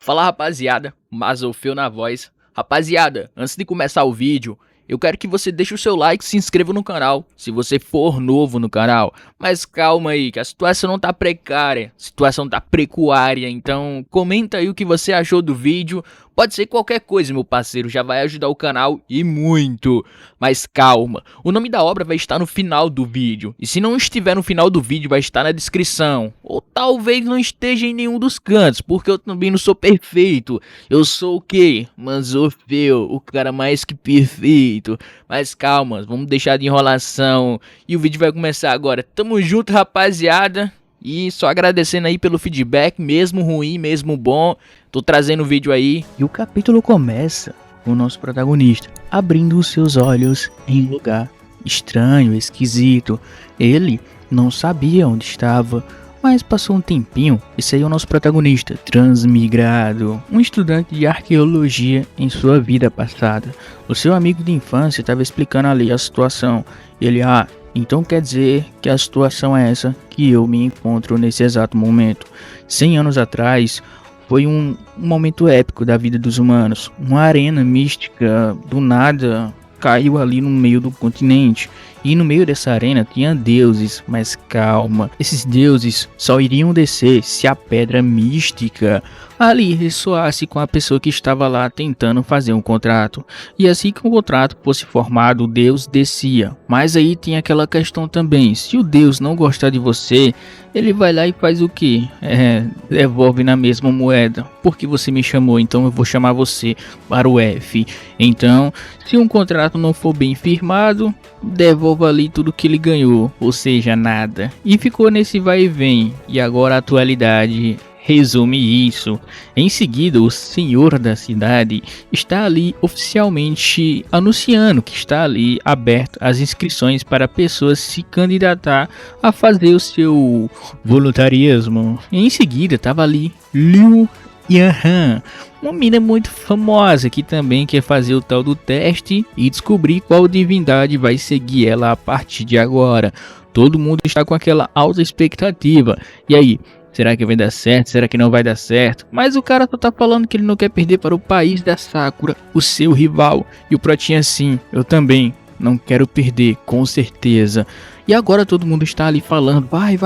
Fala rapaziada, Mazofeu na voz. Rapaziada, antes de começar o vídeo, eu quero que você deixe o seu like e se inscreva no canal, se você for novo no canal. Mas calma aí, que a situação não tá precária, a situação tá precuária, então comenta aí o que você achou do vídeo. Pode ser qualquer coisa, meu parceiro, já vai ajudar o canal e muito. Mas calma, o nome da obra vai estar no final do vídeo. E se não estiver no final do vídeo, vai estar na descrição. Ou talvez não esteja em nenhum dos cantos, porque eu também não sou perfeito. Eu sou o quê? Mazofeu, o cara mais que perfeito. Mas calma, vamos deixar de enrolação. E o vídeo vai começar agora. Tamo junto, rapaziada. E só agradecendo aí pelo feedback, mesmo ruim, mesmo bom. Tô trazendo o vídeo aí. E o capítulo começa com o nosso protagonista abrindo os seus olhos em um lugar estranho, esquisito. Ele não sabia onde estava, mas passou um tempinho e saiu o nosso protagonista, transmigrado, um estudante de arqueologia em sua vida passada. O seu amigo de infância estava explicando ali a situação. Ele, então quer dizer que a situação é essa que eu me encontro nesse exato momento. 100 anos atrás foi um momento épico da vida dos humanos. Uma arena mística do nada caiu ali no meio do continente. E no meio dessa arena tinha deuses, mas calma, esses deuses só iriam descer se a pedra mística ali ressoasse com a pessoa que estava lá tentando fazer um contrato. E assim que o contrato fosse formado, o Deus descia. Mas aí tem aquela questão também, se o Deus não gostar de você, ele vai lá e faz o que? Devolve na mesma moeda. Porque você me chamou, então eu vou chamar você para o F. Então, se um contrato não for bem firmado, devolva ali tudo que ele ganhou, ou seja, nada. E ficou nesse vai e vem. E agora a atualidade resume isso. Em seguida, o senhor da cidade está ali oficialmente anunciando que está ali aberto as inscrições para pessoas se candidatar a fazer o seu voluntarismo. Em seguida, estava ali Liu Yanhan, uma mina muito famosa que também quer fazer o tal do teste e descobrir qual divindade vai seguir ela a partir de agora. Todo mundo está com aquela alta expectativa. E aí, será que vai dar certo? Será que não vai dar certo? Mas o cara só tá falando que ele não quer perder para o país da Sakura, o seu rival. E o Pratinha sim, eu também não quero perder, com certeza. E agora todo mundo está ali falando, vai,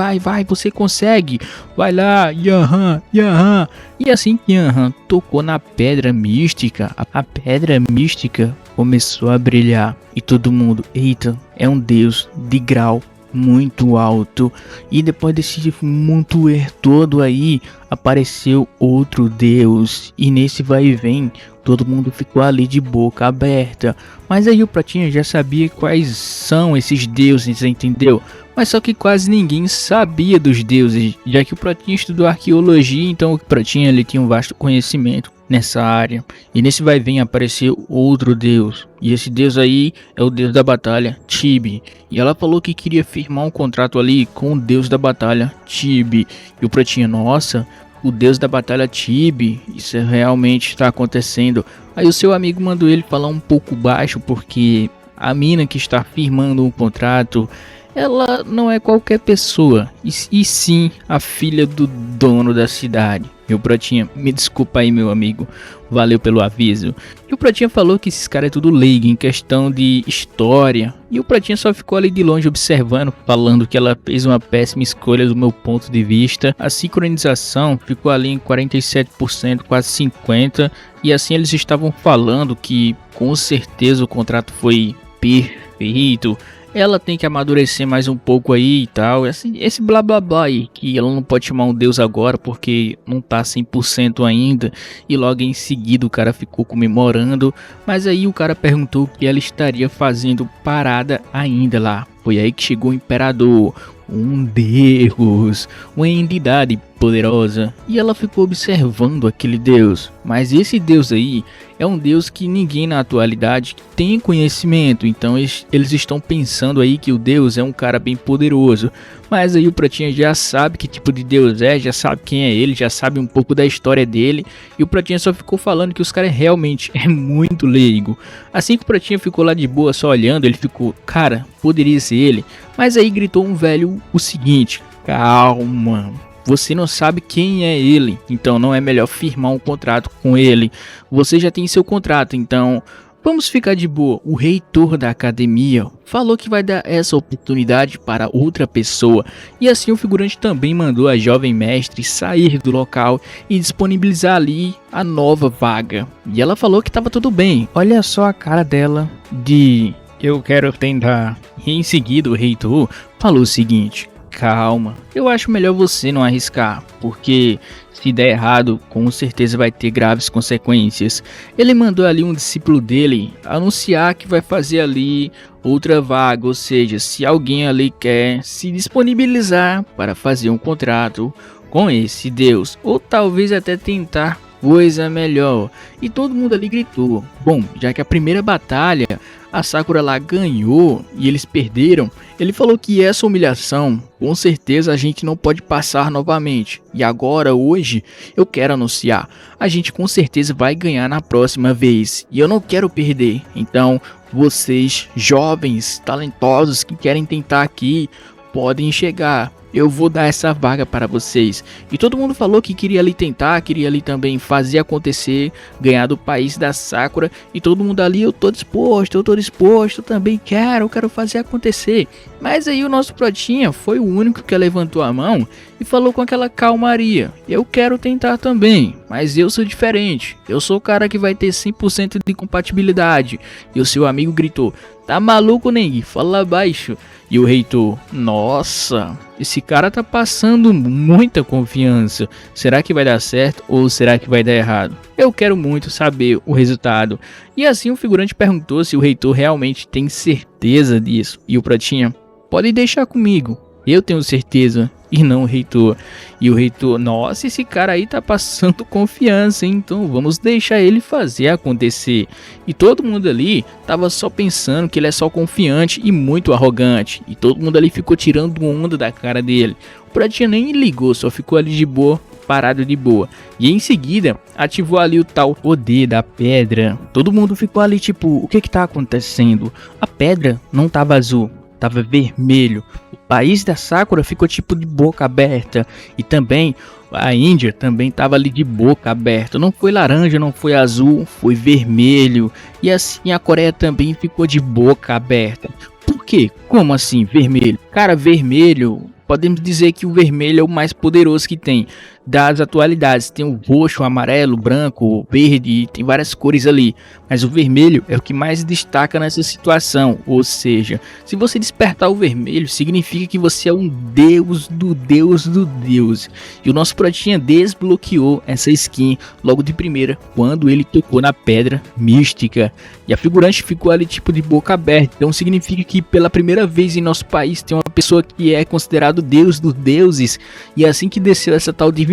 você consegue, vai lá, Yanhan. E assim que Yanhan tocou na pedra mística, a pedra mística começou a brilhar. E todo mundo, eita, é um deus de grau muito alto. E depois desse montoeiro todo aí, apareceu outro deus. E nesse vai e vem, todo mundo ficou ali de boca aberta. Mas aí o Pratinha já sabia quais são esses deuses, entendeu? Mas só que quase ninguém sabia dos deuses, já que o Pratinha estudou arqueologia, então o Pratinha ele tinha um vasto conhecimento nessa área. E nesse vai e vem apareceu outro deus. E esse deus aí é o deus da batalha, Tibi. E ela falou que queria firmar um contrato ali com o deus da batalha, Tibi. E o Pratinha, nossa, o deus da batalha Tibi, isso realmente está acontecendo. Aí o seu amigo mandou ele falar um pouco baixo, porque a mina que está firmando um contrato, ela não é qualquer pessoa, e sim a filha do dono da cidade. E o Pratinha, me desculpa aí meu amigo, valeu pelo aviso. E o Pratinha falou que esses caras é tudo leigo em questão de história. E o Pratinha só ficou ali de longe observando, falando que ela fez uma péssima escolha do meu ponto de vista. A sincronização ficou ali em 47%, quase 50%. E assim eles estavam falando que com certeza o contrato foi perfeito. Ela tem que amadurecer mais um pouco aí e tal, esse blá blá blá aí, que ela não pode chamar um deus agora porque não tá 100% ainda. E logo em seguida o cara ficou comemorando, mas aí o cara perguntou que ela estaria fazendo parada ainda lá. Foi aí que chegou o imperador, um deus, uma entidade poderosa, e ela ficou observando aquele deus. Mas esse deus aí é um deus que ninguém na atualidade tem conhecimento, então eles estão pensando aí que o deus é um cara bem poderoso. Mas aí o Pratinha já sabe que tipo de deus é, já sabe quem é ele, já sabe um pouco da história dele. E o Pratinha só ficou falando que os caras realmente é muito leigo. Assim que o Pratinha ficou lá de boa só olhando, ele ficou, cara, poderia ser ele. Mas aí gritou um velho o seguinte, calma, você não sabe quem é ele, então não é melhor firmar um contrato com ele. Você já tem seu contrato, então vamos ficar de boa. O reitor da academia falou que vai dar essa oportunidade para outra pessoa, e assim o figurante também mandou a jovem mestre sair do local e disponibilizar ali a nova vaga. E ela falou que estava tudo bem. Olha só a cara dela de eu quero tentar. E em seguida o reitor falou o seguinte: calma, eu acho melhor você não arriscar, porque se der errado, com certeza vai ter graves consequências. Ele mandou ali um discípulo dele anunciar que vai fazer ali outra vaga, ou seja, se alguém ali quer se disponibilizar para fazer um contrato com esse Deus, ou talvez até tentar coisa melhor. E todo mundo ali gritou. Bom, já que a primeira batalha a Sakura lá ganhou e eles perderam, ele falou que essa humilhação com certeza a gente não pode passar novamente. E agora, hoje, eu quero anunciar, a gente com certeza vai ganhar na próxima vez e eu não quero perder. Então vocês jovens talentosos que querem tentar aqui podem chegar. Eu vou dar essa vaga para vocês. E todo mundo falou que queria ali tentar, queria ali também fazer acontecer, ganhar do país da Sakura. E todo mundo ali, eu tô disposto, eu também quero fazer acontecer. Mas aí o nosso Protinha foi o único que levantou a mão e falou com aquela calmaria: eu quero tentar também, mas eu sou diferente. Eu sou o cara que vai ter 100% de compatibilidade. E o seu amigo gritou: tá maluco, Neng? Fala baixo. E o reitor: nossa, esse cara tá passando muita confiança. Será que vai dar certo ou será que vai dar errado? Eu quero muito saber o resultado. E assim o figurante perguntou se o reitor realmente tem certeza disso. E o Protinha: pode deixar comigo, eu tenho certeza. E não o reitor. E o reitor: nossa, esse cara aí tá passando confiança, hein? Então vamos deixar ele fazer acontecer. E todo mundo ali tava só pensando que ele é só confiante e muito arrogante. E todo mundo ali ficou tirando onda da cara dele. O Pratinha nem ligou, só ficou ali de boa, parado de boa. E em seguida ativou ali o tal poder da pedra. Todo mundo ficou ali tipo: o que tá acontecendo? A pedra não tava azul, tava vermelho. O país da Sakura ficou tipo de boca aberta. E também a Índia também tava ali de boca aberta. Não foi laranja, não foi azul, foi vermelho. E assim a Coreia também ficou de boca aberta. Por quê? Como assim vermelho? Cara, vermelho, podemos dizer que o vermelho é o mais poderoso que tem das atualidades. Tem o roxo, o amarelo, o branco, o verde, tem várias cores ali. Mas o vermelho é o que mais destaca nessa situação. Ou seja, se você despertar o vermelho, significa que você é um deus do deus do deus. E o nosso Protinha desbloqueou essa skin logo de primeira, quando ele tocou na pedra mística. E a figurante ficou ali tipo de boca aberta. Então significa que pela primeira vez em nosso país tem uma pessoa que é considerado deus dos deuses. E assim que desceu essa tal divindade,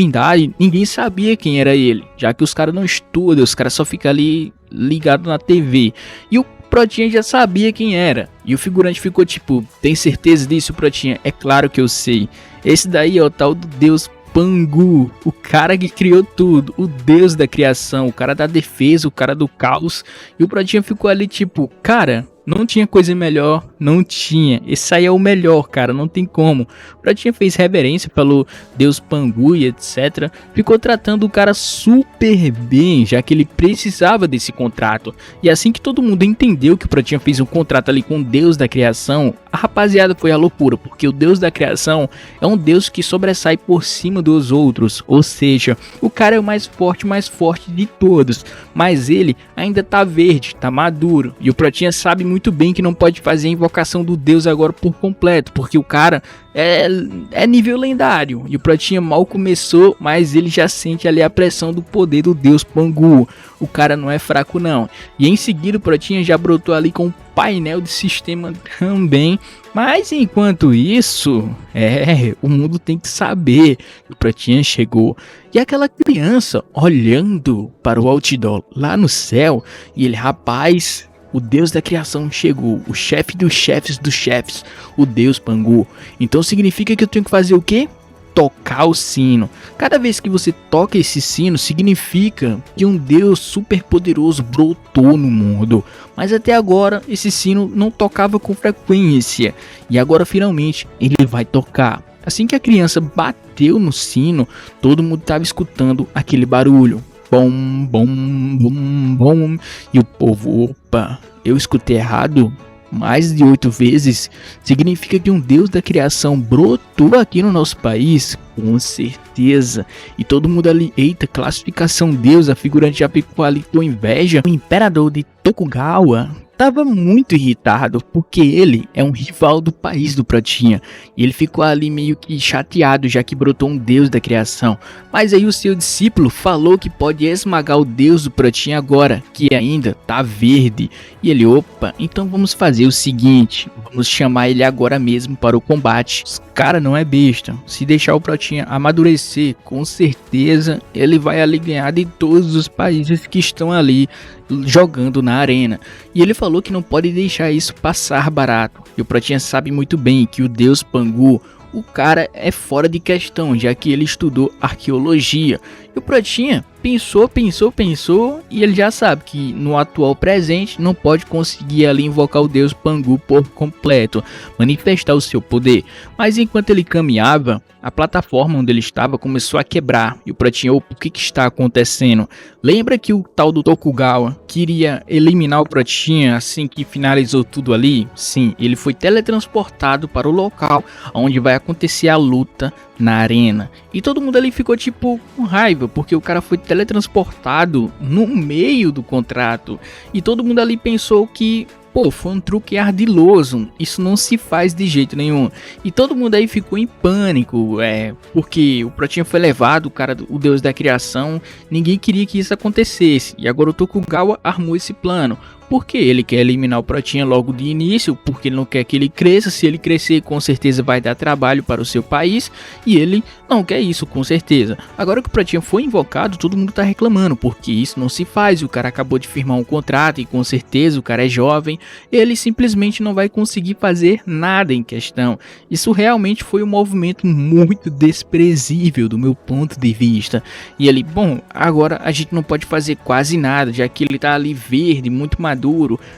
ninguém sabia quem era ele, já que os caras não estudam, os caras só ficam ali ligado na TV. E o Protinha já sabia quem era. E o figurante ficou tipo: tem certeza disso, Protinha? É claro que eu sei. Esse daí é o tal do deus Pangu, o cara que criou tudo, o deus da criação, o cara da defesa, o cara do caos. E o Protinha ficou ali tipo: cara, não tinha coisa melhor, não tinha. Esse aí é o melhor, cara, não tem como. O Pratinha fez reverência pelo deus Pangu e etc. Ficou tratando o cara super bem, já que ele precisava desse contrato. E assim que todo mundo entendeu que o Pratinha fez um contrato ali com o deus da criação, a rapaziada foi à loucura, porque o deus da criação é um deus que sobressai por cima dos outros. Ou seja, o cara é o mais forte de todos. Mas ele ainda tá verde, tá maduro. E o Pratinha sabe muito bem que não pode fazer a invocação do deus agora por completo, porque o cara é nível lendário. E o Pratinha mal começou, mas ele já sente ali a pressão do poder do deus Pangu. O cara não é fraco não. E em seguida o Pratinha já brotou ali com um painel de sistema também. Mas enquanto isso, o mundo tem que saber que o Pratinha chegou. E aquela criança olhando para o outdoor lá no céu, e ele: rapaz, o deus da criação chegou, o chefe dos chefes, o deus Pangu. Então significa que eu tenho que fazer o quê? Tocar o sino. Cada vez que você toca esse sino, significa que um deus super poderoso brotou no mundo. Mas até agora esse sino não tocava com frequência. E agora finalmente ele vai tocar. Assim que a criança bateu bateu no sino, todo mundo tava escutando aquele barulho. Bom, bom, bom, bom. E o povo, opa, eu escutei errado? Mais de 8 vezes? Significa que um deus da criação brotou aqui no nosso país? Com certeza. E todo mundo ali, eita, classificação deus, a figurante já ficou ali com inveja. O imperador de Tokugawa estava muito irritado, porque ele é um rival do país do Pratinha. E ele ficou ali meio que chateado, já que brotou um deus da criação. Mas aí o seu discípulo falou que pode esmagar o deus do Pratinha agora, que ainda tá verde. E ele, opa, então vamos fazer o seguinte, vamos chamar ele agora mesmo para o combate. Os cara não é besta, se deixar o Pratinha amadurecer, com certeza ele vai ali ganhar de todos os países que estão ali jogando na arena. E ele falou que não pode deixar isso passar barato. E o Pratinha sabe muito bem que o deus Pangu, o cara é fora de questão, já que ele estudou arqueologia. E o Pratinha pensou e ele já sabe que no atual presente não pode conseguir ali invocar o deus Pangu por completo, manifestar o seu poder. Mas enquanto ele caminhava, a plataforma onde ele estava começou a quebrar. E o Pratinha, o que está acontecendo? Lembra que o tal do Tokugawa queria eliminar o Pratinha assim que finalizou tudo ali? Sim, ele foi teletransportado para o local onde vai acontecer a luta na arena. E todo mundo ali ficou tipo com raiva, porque o cara foi teletransportado no meio do contrato. E todo mundo ali pensou que, pô, foi um truque ardiloso, isso não se faz de jeito nenhum. E todo mundo aí ficou em pânico, porque o Pratinha foi levado, o deus da criação, ninguém queria que isso acontecesse. E agora o Tokugawa armou esse plano. Porque ele quer eliminar o Pratinha logo de início, porque ele não quer que ele cresça. Se ele crescer, com certeza vai dar trabalho para o seu país, e ele não quer isso, com certeza. Agora que o Pratinha foi invocado, todo mundo tá reclamando, porque isso não se faz. O cara acabou de firmar um contrato e com certeza o cara é jovem, ele simplesmente não vai conseguir fazer nada em questão. Isso realmente foi um movimento muito desprezível do meu ponto de vista. E ele, bom, agora a gente não pode fazer quase nada, já que ele tá ali verde, muito maduro.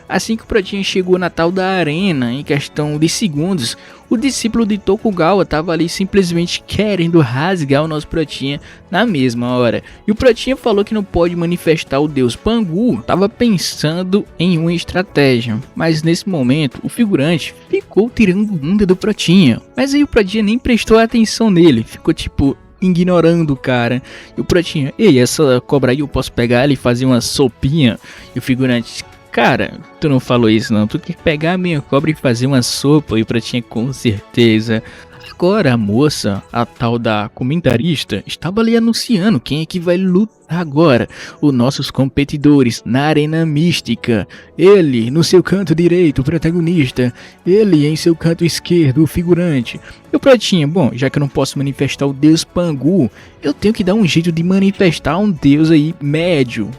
Assim que o Pratinha chegou na tal da arena, em questão de segundos, o discípulo de Tokugawa estava ali simplesmente querendo rasgar o nosso Pratinha na mesma hora. E o Pratinha falou que não pode manifestar o deus Pangu, estava pensando em uma estratégia. Mas nesse momento, o figurante ficou tirando onda do Pratinha. Mas aí o Pratinha nem prestou atenção nele, ficou tipo ignorando o cara. E o Pratinha, ei, essa cobra aí eu posso pegar ela e fazer uma sopinha? E o figurante, cara, tu não falou isso não, tu quer pegar a minha cobra e fazer uma sopa? E o Pratinha, com certeza. Agora a moça, a tal da comentarista, estava ali anunciando quem é que vai lutar agora. Os nossos competidores na arena mística. Ele no seu canto direito, o protagonista. Ele em seu canto esquerdo, o figurante. E o Pratinha, bom, já que eu não posso manifestar o deus Pangu, eu tenho que dar um jeito de manifestar um deus aí médio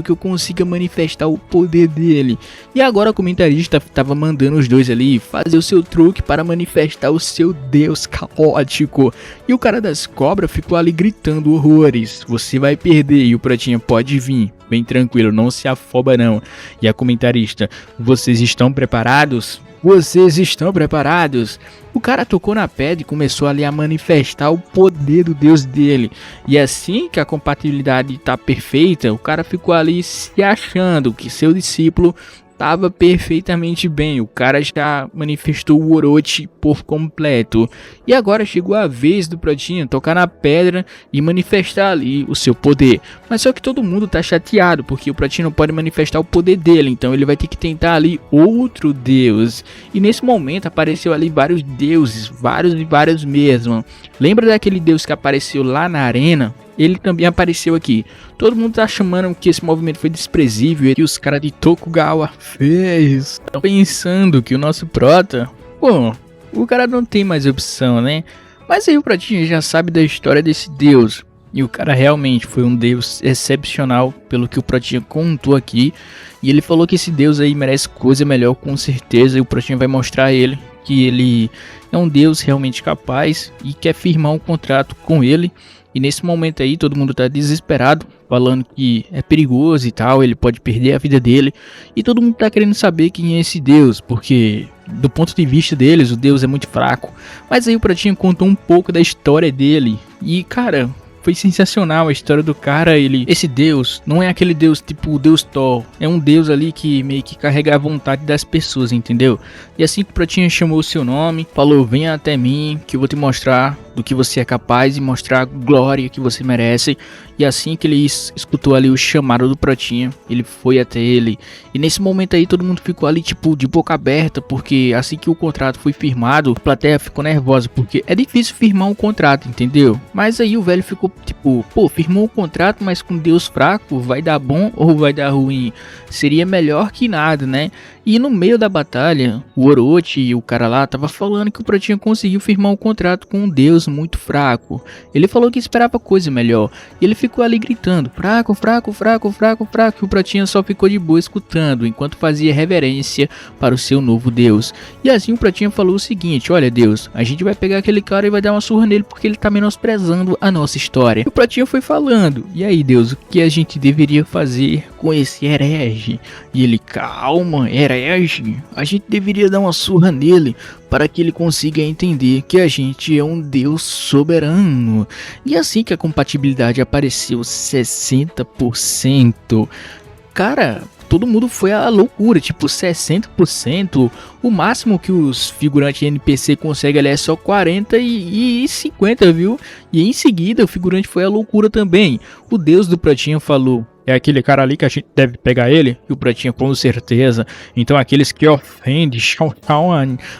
que eu consiga manifestar o poder dele. E agora a comentarista estava mandando os dois ali fazer o seu truque para manifestar o seu deus caótico. E o cara das cobras ficou ali gritando horrores: você vai perder. E o Pratinha, pode vir, bem tranquilo, não se afoba não. E a comentarista, vocês estão preparados? Vocês estão preparados? O cara tocou na pedra e começou ali a manifestar o poder do deus dele. E assim que a compatibilidade está perfeita, o cara ficou ali se achando que seu discípulo estava perfeitamente bem. O cara já manifestou o Orochi por completo. E agora chegou a vez do Pratinha tocar na pedra e manifestar ali o seu poder. Mas só que todo mundo tá chateado, porque o Pratinha não pode manifestar o poder dele. Então ele vai ter que tentar ali outro deus. E nesse momento apareceu ali vários deuses, vários mesmo. Lembra daquele deus que apareceu lá na arena? Ele também apareceu aqui. Todo mundo tá chamando que esse movimento foi desprezível e que os caras de Tokugawa fez. Estão pensando que o nosso prota, bom, o cara não tem mais opção, né? Mas aí o Pratinha já sabe da história desse deus. E o cara realmente foi um deus excepcional, pelo que o Pratinha contou aqui. E ele falou que esse deus aí merece coisa melhor, com certeza. E o Pratinha vai mostrar a ele que ele é um deus realmente capaz e quer firmar um contrato com ele. E E nesse momento aí todo mundo tá desesperado, falando que é perigoso e tal, ele pode perder a vida dele. E todo mundo tá querendo saber quem é esse Deus, porque do ponto de vista deles o Deus é muito fraco. Mas aí o Pratinha contou um pouco da história dele. E cara, foi sensacional a história do cara. Esse Deus não é aquele Deus tipo o Deus Thor, é um Deus ali que meio que carrega a vontade das pessoas, entendeu? E assim que o Pratinha chamou o seu nome, falou: venha até mim que eu vou te mostrar do que você é capaz e mostrar a glória que você merece. E assim que ele escutou ali o chamado do Pratinha, ele foi até ele. E nesse momento aí todo mundo ficou ali tipo de boca aberta, porque assim que o contrato foi firmado, a plateia ficou nervosa, porque é difícil firmar um contrato, entendeu? Mas aí o velho ficou tipo, pô, firmou um contrato, mas com Deus fraco, vai dar bom ou vai dar ruim? Seria melhor que nada, né? E no meio da batalha, o Orochi e o cara lá tava falando que o Pratinha conseguiu firmar um contrato com um Deus muito fraco. Ele falou que esperava coisa melhor. E ele ficou ali gritando: fraco, fraco, fraco, fraco, fraco. E o Pratinha só ficou de boa escutando, enquanto fazia reverência para o seu novo Deus. E assim o Pratinha falou o seguinte: olha Deus, a gente vai pegar aquele cara e vai dar uma surra nele porque ele tá menosprezando a nossa história. E o Pratinha foi falando: e aí Deus, o que a gente deveria fazer com esse herege? E ele: calma, herege, a gente deveria dar uma surra nele para que ele consiga entender que a gente é um Deus soberano. E assim que a compatibilidade apareceu 60%, cara, todo mundo foi à loucura, tipo 60%, o máximo que os figurantes NPC conseguem ali é só 40 e 50, viu? E em seguida o figurante foi à loucura também. O Deus do Pratinha falou: é aquele cara ali que a gente deve pegar ele? E o Pratinha: com certeza. Então aqueles que ofendem,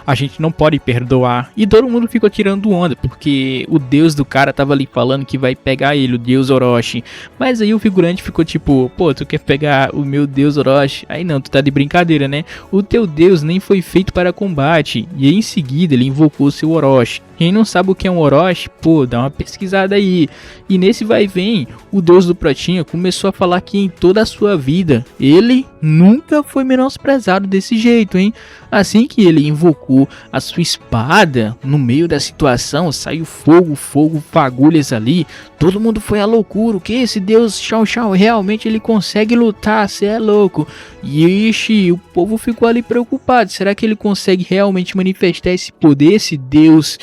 a gente não pode perdoar. E todo mundo ficou tirando onda, porque o Deus do cara tava ali falando que vai pegar ele, o Deus Orochi. Mas aí o figurante ficou tipo: pô, tu quer pegar o meu Deus Orochi? Aí não, tu tá de brincadeira, né? O teu Deus nem foi feito para combate. E em seguida ele invocou o seu Orochi. Quem não sabe o que é um Orochi, pô, dá uma pesquisada aí. E nesse vai e vem, o Deus do Pratinha começou a falar que em toda a sua vida ele nunca foi menosprezado desse jeito, hein? Assim que ele invocou a sua espada, no meio da situação saiu fogo, fagulhas ali. Todo mundo foi à loucura. O que esse Deus Shao Shao realmente ele consegue lutar? Cê é louco. E ixi, o povo ficou ali preocupado. Será que ele consegue realmente manifestar esse poder, esse Deus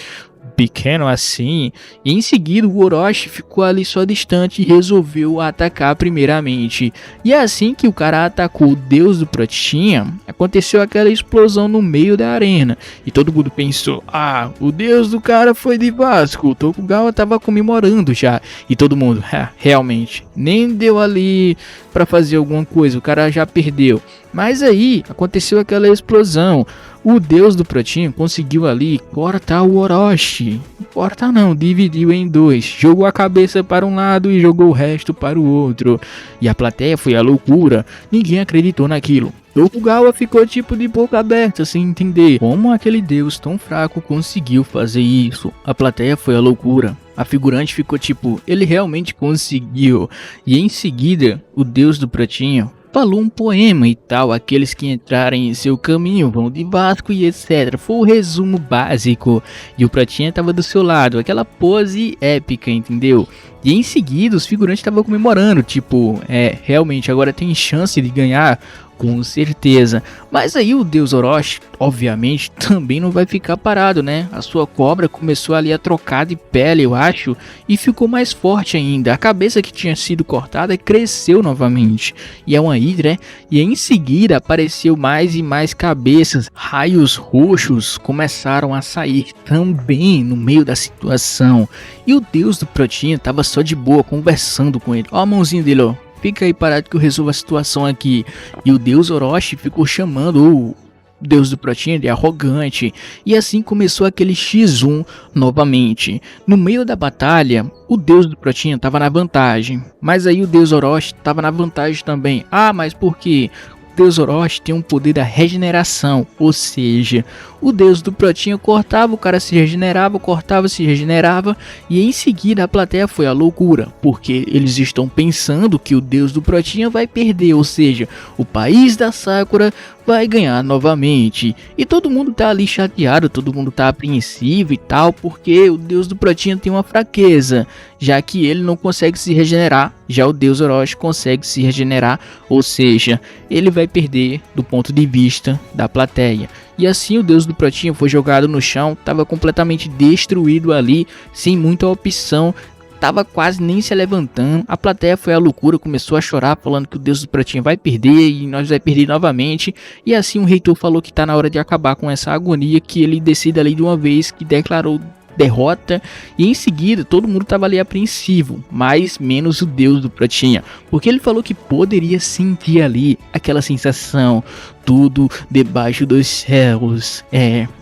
pequeno assim? E em seguida o Orochi ficou ali só distante e resolveu atacar primeiramente. E assim que o cara atacou o Deus do Pratinha, aconteceu aquela explosão no meio da arena. E todo mundo pensou: ah, o Deus do cara foi de Vasco, o Tokugawa tava comemorando já. E todo mundo: realmente, nem deu ali pra fazer alguma coisa, o cara já perdeu. Mas aí aconteceu aquela explosão. O Deus do Pratinha conseguiu ali cortar o Orochi. Cortar não, dividiu em dois. Jogou a cabeça para um lado e jogou o resto para o outro. E a plateia foi à loucura. Ninguém acreditou naquilo. Tokugawa ficou tipo de boca aberta, sem entender como aquele Deus tão fraco conseguiu fazer isso. A plateia foi à loucura. A figurante ficou tipo: ele realmente conseguiu. E em seguida, o Deus do Pratinha falou um poema e tal: aqueles que entrarem em seu caminho vão de Vasco e etc. Foi o resumo básico. E o Pratinha tava do seu lado, aquela pose épica, entendeu? E em seguida os figurantes estavam comemorando, tipo, realmente agora tem chance de ganhar. Com certeza. Mas aí o Deus Orochi, obviamente, também não vai ficar parado, né? A sua cobra começou ali a trocar de pele, eu acho, e ficou mais forte ainda. A cabeça que tinha sido cortada cresceu novamente. E é uma hidra, né? E em seguida apareceu mais e mais cabeças. Raios roxos começaram a sair também no meio da situação. E o Deus do Pratinha tava só de boa conversando com ele. Ó a mãozinha dele, ó. Fica aí parado que eu resolvo a situação aqui. E o Deus Orochi ficou chamando o Deus do Pratinha de arrogante. E assim começou aquele X1 novamente. No meio da batalha, o Deus do Pratinha estava na vantagem. Mas aí o Deus Orochi estava na vantagem também. Ah, mas por quê? deus Orochi tem um poder da regeneração, ou seja, o deus do pratinho cortava, o cara se regenerava, cortava, se regenerava, e em seguida a plateia foi à loucura, porque eles estão pensando que o deus do pratinho vai perder, ou seja, o país da Sakura vai ganhar novamente. E todo mundo tá ali chateado, todo mundo tá apreensivo e tal, porque o deus do pratinho tem uma fraqueza, já que ele não consegue se regenerar, já o deus Orochi consegue se regenerar, ou seja, ele vai perder do ponto de vista da plateia. E assim o deus do pratinho foi jogado no chão, estava completamente destruído ali, sem muita opção, tava quase nem se levantando. A plateia foi à loucura, começou a chorar, falando que o deus do pratinho vai perder e nós vai perder novamente. E assim o reitor falou que tá na hora de acabar com essa agonia, que ele decida ali de uma vez, que declarou derrota. E em seguida todo mundo estava ali apreensivo, mas menos o deus do pratinha, porque ele falou que poderia sentir ali aquela sensação, tudo debaixo dos céus,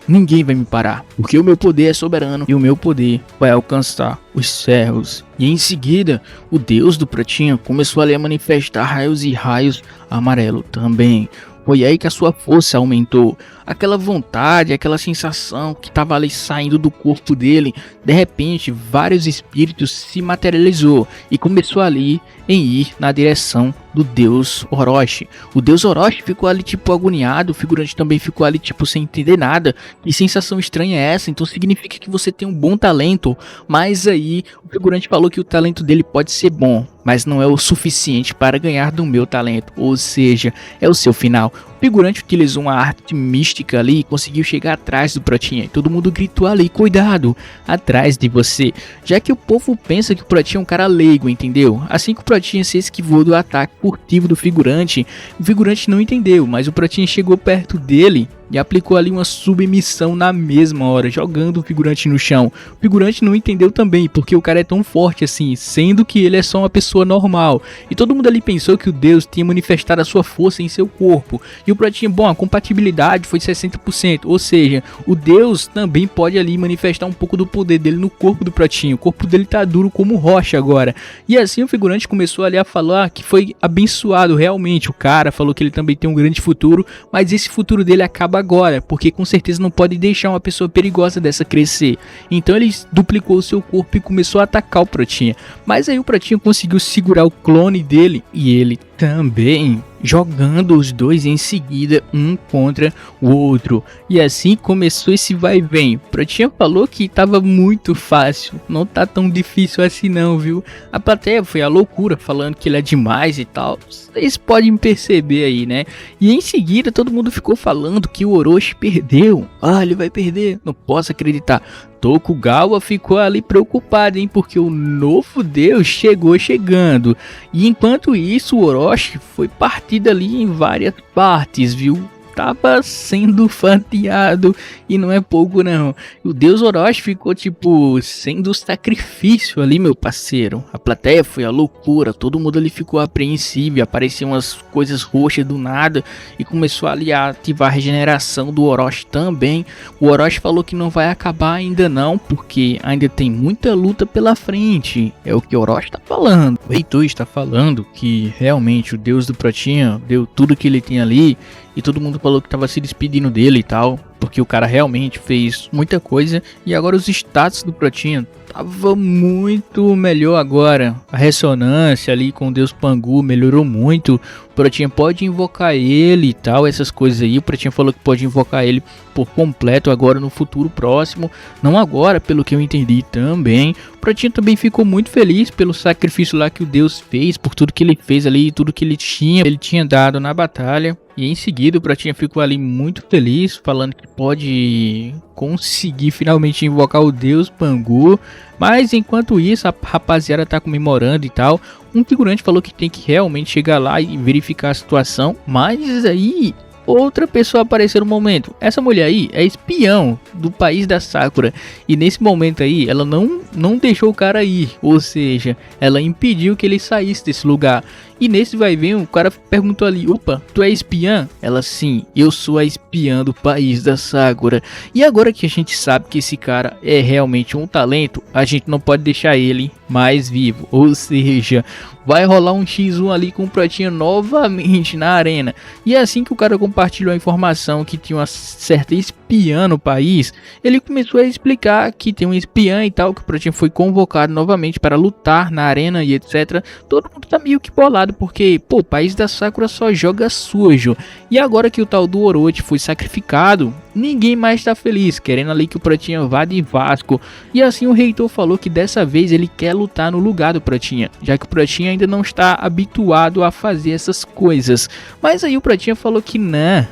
ninguém vai me parar, porque o meu poder é soberano e o meu poder vai alcançar os céus. E em seguida o deus do pratinha começou ali a manifestar raios e raios amarelo também. Foi aí que a sua força aumentou, aquela vontade, aquela sensação que estava ali saindo do corpo dele. De repente, vários espíritos se materializou e começou ali em ir na direção do deus Orochi. O deus Orochi ficou ali tipo agoniado, o figurante também ficou ali tipo sem entender nada. Que sensação estranha é essa? Então significa que você tem um bom talento, mas aí o figurante falou que o talento dele pode ser bom, mas não é o suficiente para ganhar do meu talento, ou seja, é o seu final. O figurante utilizou uma arte mística ali e conseguiu chegar atrás do pratinha. E todo mundo gritou ali, cuidado, atrás de você. Já que o povo pensa que o pratinha é um cara leigo, entendeu? Assim que o pratinha se esquivou do ataque furtivo do figurante, o figurante não entendeu, mas o pratinha chegou perto dele e aplicou ali uma submissão na mesma hora, jogando o figurante no chão. O figurante não entendeu também, porque o cara é tão forte assim, sendo que ele é só uma pessoa normal. E todo mundo ali pensou que o deus tinha manifestado a sua força em seu corpo. E o pratinha, bom, a compatibilidade foi 60%, ou seja, o deus também pode ali manifestar um pouco do poder dele no corpo do pratinho. O corpo dele tá duro como rocha agora. E assim o figurante começou ali a falar que foi abençoado realmente. O cara falou que ele também tem um grande futuro, mas esse futuro dele acaba agora, porque com certeza não pode deixar uma pessoa perigosa dessa crescer. Então ele duplicou o seu corpo e começou a atacar o pratinha. Mas aí o pratinha conseguiu segurar o clone dele e ele também, jogando os dois em seguida um contra o outro. E assim começou esse vai e vem. O pratinha falou que tava muito fácil, não tá tão difícil assim não, viu? A plateia foi à loucura, falando que ele é demais e tal. Vocês podem perceber aí, né? E em seguida todo mundo ficou falando que o Orochi perdeu. Ah, ele vai perder, não posso acreditar. Tokugawa ficou ali preocupado, hein, porque o novo deus chegou chegando. E enquanto isso, o Orochi foi partido ali em várias partes, viu? Tava sendo fatiado e não é pouco não. O deus Orochi ficou tipo sendo sacrifício ali, meu parceiro. A plateia foi à loucura, todo mundo ali ficou apreensivo, apareciam umas coisas roxas do nada e começou ali a ativar a regeneração do Orochi também. O Orochi falou que não vai acabar ainda não, porque ainda tem muita luta pela frente. É o que o Orochi tá falando. O Heitor está falando que realmente o deus do pratinha deu tudo que ele tem ali. E todo mundo falou que tava se despedindo dele e tal, porque o cara realmente fez muita coisa. E agora os status do pratinha tava muito melhor agora. A ressonância ali com o deus Pangu melhorou muito. O pratinha pode invocar ele e tal, essas coisas aí. O pratinha falou que pode invocar ele por completo agora no futuro próximo. Não agora, pelo que eu entendi também. O pratinha também ficou muito feliz pelo sacrifício lá que o deus fez, por tudo que ele fez ali, tudo que ele tinha dado na batalha. E em seguida o pratinha ficou ali muito feliz, falando que pode conseguir finalmente invocar o deus Pangu. Mas enquanto isso a rapaziada tá comemorando e tal. Um figurante falou que tem que realmente chegar lá e verificar a situação. Mas aí outra pessoa apareceu no momento. Essa mulher aí é espião do país da Sakura. E nesse momento aí ela não deixou o cara ir. Ou seja, ela impediu que ele saísse desse lugar. E nesse vai ver, o cara perguntou ali: opa, tu é espiã? Ela: sim, eu sou a espiã do país da Sakura. E agora que a gente sabe que esse cara é realmente um talento, a gente não pode deixar ele mais vivo. Ou seja, vai rolar um X1 ali com o Pratinha novamente na arena. E é assim que o cara compartilhou a informação que tinha uma certa espiã no país, ele começou a explicar que tem um espiã e tal, que o Pratinha foi convocado novamente para lutar na arena e etc. Todo mundo tá meio que bolado, porque, pô, o país da Sakura só joga sujo. E agora que o tal do Orochi foi sacrificado, ninguém mais tá feliz, querendo ali que o Pratinha vá de Vasco. E assim o reitor falou que dessa vez ele quer lutar no lugar do Pratinha, já que o Pratinha ainda não está habituado a fazer essas coisas. Mas aí o Pratinha falou que não,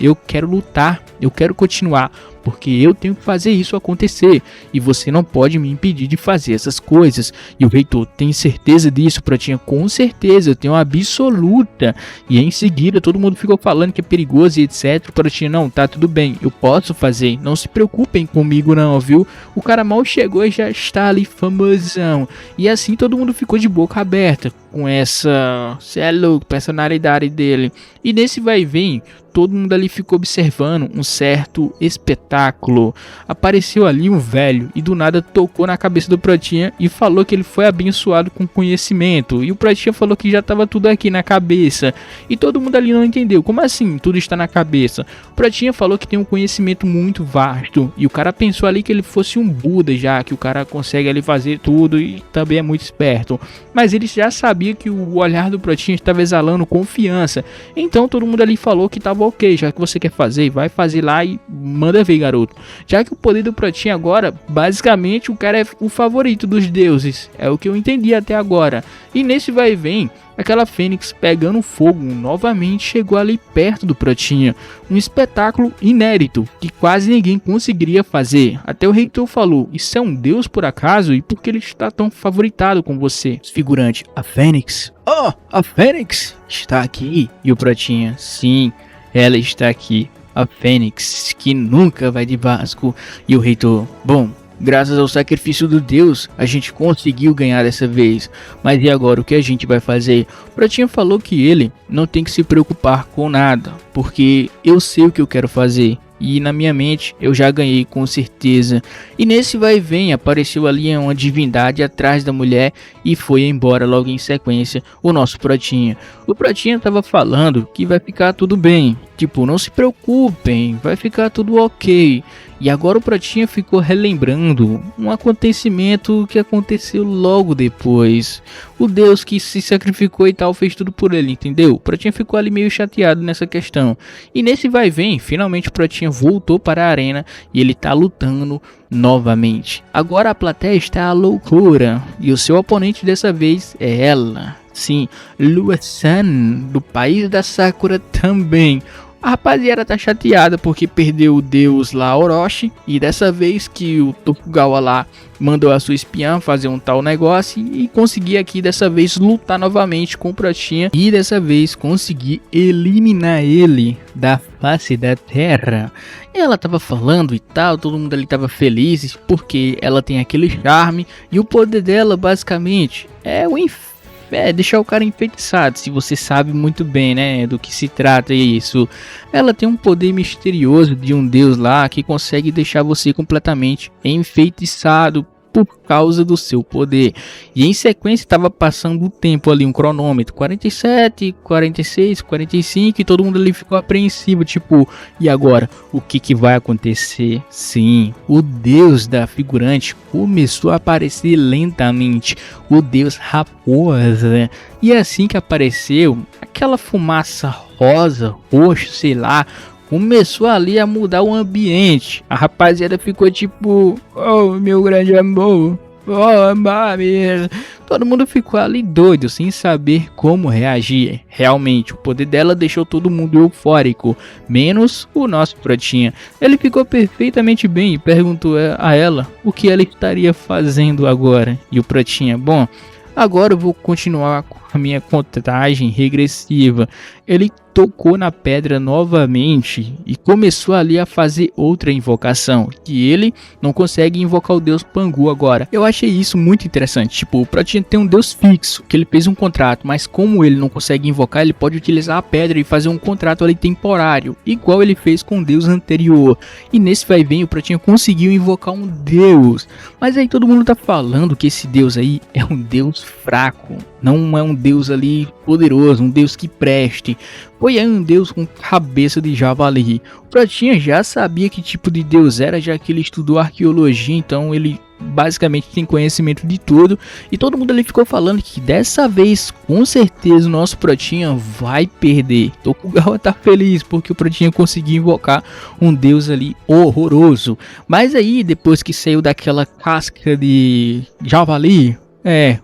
eu quero lutar, eu quero continuar, porque eu tenho que fazer isso acontecer, e você não pode me impedir de fazer essas coisas. E o reitor tem certeza disso? Pratinha, com certeza, eu tenho absoluta. E em seguida todo mundo ficou falando que é perigoso e etc. O Pratinha, não, tá tudo bem, eu posso fazer, não se preocupem comigo não, viu? O cara mal chegou e já está ali famosão. E assim todo mundo ficou de boca aberta com essa, cê é louco, personalidade dele. E nesse vai e vem, todo mundo ali ficou observando um certo espetáculo. Apareceu ali um velho e do nada tocou na cabeça do Pratinha e falou que ele foi abençoado com conhecimento. E o Pratinha falou que já estava tudo aqui na cabeça. E todo mundo ali não entendeu. Como assim tudo está na cabeça? O Pratinha falou que tem um conhecimento muito vasto. E o cara pensou ali que ele fosse um Buda, já que o cara consegue ali fazer tudo e também é muito esperto. Mas ele já sabia que o olhar do Pratinha estava exalando confiança. Então todo mundo ali falou que estava ok, já que você quer fazer, vai fazer lá e manda ver, garoto. Já que o poder do Pratinha agora, basicamente o cara é o favorito dos deuses, é o que eu entendi até agora. E nesse vai e vem, aquela fênix pegando fogo novamente chegou ali perto do Pratinha. Um espetáculo inédito que quase ninguém conseguiria fazer. Até o reitor falou, isso é um deus por acaso? E por que ele está tão favoritado com você? Figurante, a fênix? Oh, a fênix está aqui. E o Pratinha, sim, ela está aqui, a fênix que nunca vai de Vasco. E o reitor, bom, graças ao sacrifício do Deus, a gente conseguiu ganhar dessa vez. Mas e agora, o que a gente vai fazer? O Pratinha falou que ele não tem que se preocupar com nada, porque eu sei o que eu quero fazer. E na minha mente eu já ganhei com certeza. E nesse vai e vem apareceu ali uma divindade atrás da mulher e foi embora logo em sequência o nosso Pratinha. O Pratinha tava falando que vai ficar tudo bem, tipo, não se preocupem, vai ficar tudo ok. E agora o Pratinha ficou relembrando um acontecimento que aconteceu logo depois. O Deus que se sacrificou e tal fez tudo por ele, entendeu? O Pratinha ficou ali meio chateado nessa questão. E nesse vai e vem, finalmente o Pratinha voltou para a arena e ele tá lutando novamente. Agora a plateia está à loucura e o seu oponente dessa vez é ela. Sim, Lua-san, do país da Sakura também. A rapaziada tá chateada porque perdeu o deus lá, Orochi, e dessa vez que o Tokugawa lá mandou a sua espiã fazer um tal negócio e conseguir aqui dessa vez lutar novamente com o Pratinha e dessa vez conseguir eliminar ele da face da terra. E ela tava falando e tal, todo mundo ali tava feliz porque ela tem aquele charme e o poder dela basicamente é o inferno. Deixar o cara enfeitiçado, se você sabe muito bem, né, do que se trata isso. Ela tem um poder misterioso de um deus lá que consegue deixar você completamente enfeitiçado por causa do seu poder. E em sequência estava passando o tempo ali, um cronômetro, 47, 46, 45, e todo mundo ali ficou apreensivo, tipo, e agora? O que vai acontecer? Sim, o deus da figurante começou a aparecer lentamente, o deus raposa. E assim que apareceu, aquela fumaça rosa, roxo, sei lá, começou ali a mudar o ambiente. A rapaziada ficou tipo, oh meu grande amor, oh mami. Todo mundo ficou ali doido, sem saber como reagir. Realmente, o poder dela deixou todo mundo eufórico, menos o nosso Pratinha. Ele ficou perfeitamente bem e perguntou a ela o que ela estaria fazendo agora. E o Pratinha, bom, agora eu vou continuar com a minha contagem regressiva. Ele tocou na pedra novamente e começou ali a fazer outra invocação, que ele não consegue invocar o deus Pangu agora. Eu achei isso muito interessante, tipo, o Protinha tem um deus fixo, que ele fez um contrato, mas como ele não consegue invocar, ele pode utilizar a pedra e fazer um contrato ali temporário, igual ele fez com o deus anterior. E nesse vai e vem o Protinha conseguiu invocar um deus, mas aí todo mundo tá falando que esse deus aí é um deus fraco, não é um deus ali poderoso, um deus que preste. Foi aí um deus com cabeça de javali. O Protinha já sabia que tipo de deus era, já que ele estudou arqueologia, então ele basicamente tem conhecimento de tudo. E todo mundo ali ficou falando que dessa vez, com certeza, o nosso Protinha vai perder. Tokugawa tá feliz porque o Protinha conseguiu invocar um deus ali horroroso. Mas aí, depois que saiu daquela casca de javali,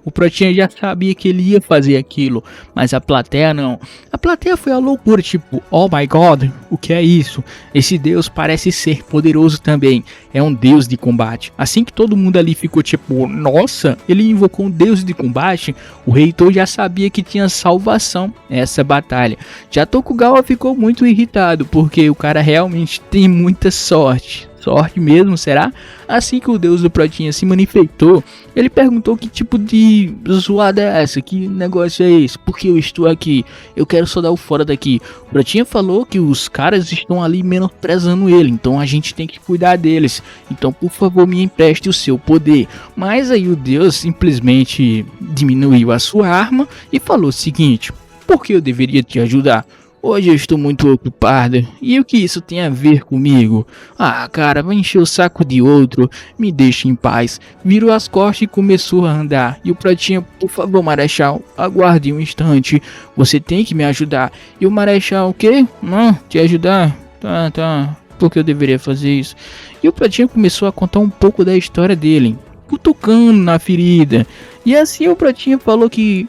o Protinha já sabia que ele ia fazer aquilo, mas a plateia não. A plateia foi a loucura, tipo, oh my god, o que é isso? Esse deus parece ser poderoso também, é um deus de combate. Assim que todo mundo ali ficou tipo, nossa, ele invocou um deus de combate, o reitor já sabia que tinha salvação nessa batalha. Já Tokugawa ficou muito irritado, porque o cara realmente tem muita sorte. Sorte mesmo, será? Assim que o deus do Protinha se manifestou, ele perguntou que tipo de zoada é essa, que negócio é esse, por que eu estou aqui, eu quero só dar o fora daqui. O Protinha falou que os caras estão ali menosprezando ele, então a gente tem que cuidar deles, então por favor me empreste o seu poder. Mas aí o deus simplesmente diminuiu a sua arma e falou o seguinte, por que eu deveria te ajudar? Hoje eu estou muito ocupado, e o que isso tem a ver comigo? Ah, cara, vai encher o saco de outro, me deixe em paz. Virou as costas e começou a andar. E o Protinha, por favor, Marechal, aguarde um instante, você tem que me ajudar. E o Marechal, o quê? Não, te ajudar? Tá, por que eu deveria fazer isso? E o Protinha começou a contar um pouco da história dele, cutucando na ferida. E assim o Protinha falou que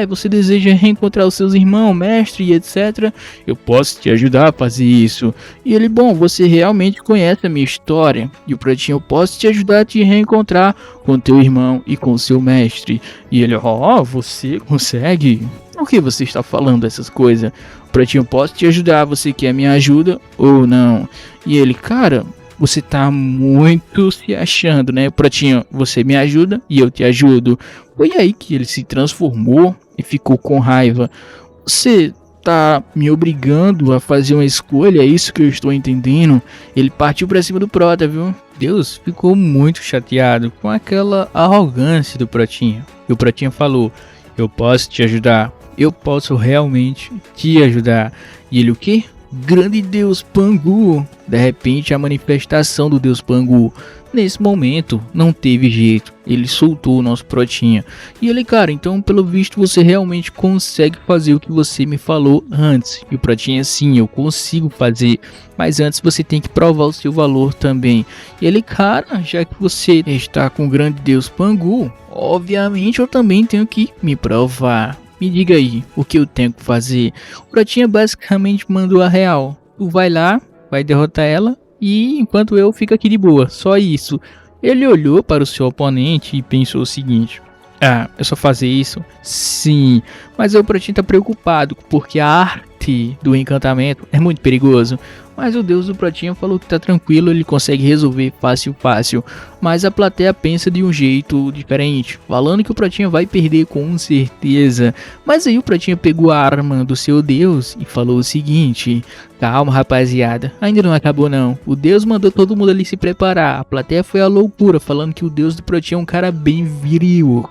você deseja reencontrar os seus irmãos, mestre e etc. Eu posso te ajudar a fazer isso. E ele, bom, você realmente conhece a minha história. E o Protinha, eu posso te ajudar a te reencontrar com teu irmão e com seu mestre. E ele, você consegue? Por que você está falando essas coisas? O Protinha, eu posso te ajudar, você quer minha ajuda ou não? E ele, cara, você tá muito se achando, né? Protinha, você me ajuda e eu te ajudo. Foi aí que ele se transformou e ficou com raiva. Você tá me obrigando a fazer uma escolha, é isso que eu estou entendendo? Ele partiu pra cima do Prota, viu? Deus ficou muito chateado com aquela arrogância do Protinha. E o Protinha falou, eu posso te ajudar, eu posso realmente te ajudar. E ele, o quê? Grande Deus Pangu. De repente a manifestação do Deus Pangu. Nesse momento não teve jeito, ele soltou o nosso Protinha. E ele, cara, então pelo visto você realmente consegue fazer o que você me falou antes. E o Protinha, sim, eu consigo fazer, mas antes você tem que provar o seu valor também. E ele, cara, já que você está com o grande Deus Pangu, obviamente eu também tenho que me provar. Me diga aí, o que eu tenho que fazer? O Protinha basicamente mandou a real. Tu vai lá, vai derrotar ela, e enquanto eu fico aqui de boa, só isso. Ele olhou para o seu oponente e pensou o seguinte. É só fazer isso? Sim, mas o Protinha tá preocupado, porque a arte do encantamento é muito perigoso. Mas o deus do Protinha falou que tá tranquilo, ele consegue resolver fácil. Mas a plateia pensa de um jeito diferente, falando que o Protinha vai perder com certeza. Mas aí o Protinha pegou a arma do seu deus e falou o seguinte. Calma, rapaziada, ainda não acabou não. O deus mandou todo mundo ali se preparar. A plateia foi a loucura, falando que o deus do Protinha é um cara bem viril.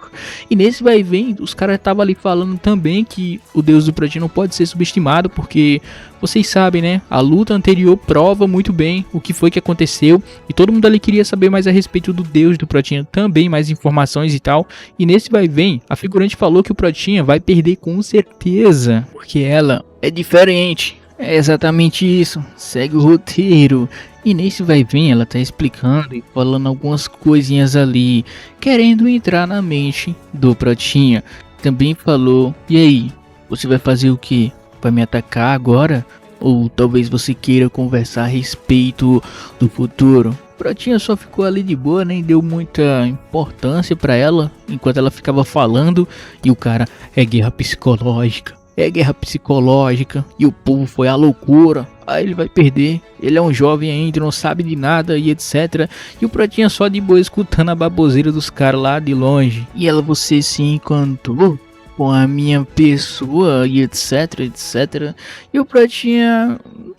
E nesse vai e vem, os caras estavam ali falando também que o deus do Protinha não pode ser subestimado, porque vocês sabem, né? A luta anterior prova muito bem o que foi que aconteceu. E todo mundo ali queria saber mais a respeito do deus do Protinha, também mais informações e tal. E nesse vai e vem, a figurante falou que o Protinha vai perder com certeza, porque ela é diferente. É exatamente isso, segue o roteiro. E nesse vai e vem ela tá explicando e falando algumas coisinhas ali, querendo entrar na mente do Protinha. Também falou, e aí, você vai fazer o que? Vai me atacar agora? Ou talvez você queira conversar a respeito do futuro? Protinha só ficou ali de boa, nem deu muita importância pra ela, enquanto ela ficava falando. E o cara, é guerra psicológica. é guerra psicológica e o povo foi à loucura. Aí ele vai perder, ele é um jovem ainda, não sabe de nada e etc. E o Pratinha só de boa escutando a baboseira dos caras lá de longe. E ela, você se encantou com a minha pessoa e etc, etc. E o Pratinha,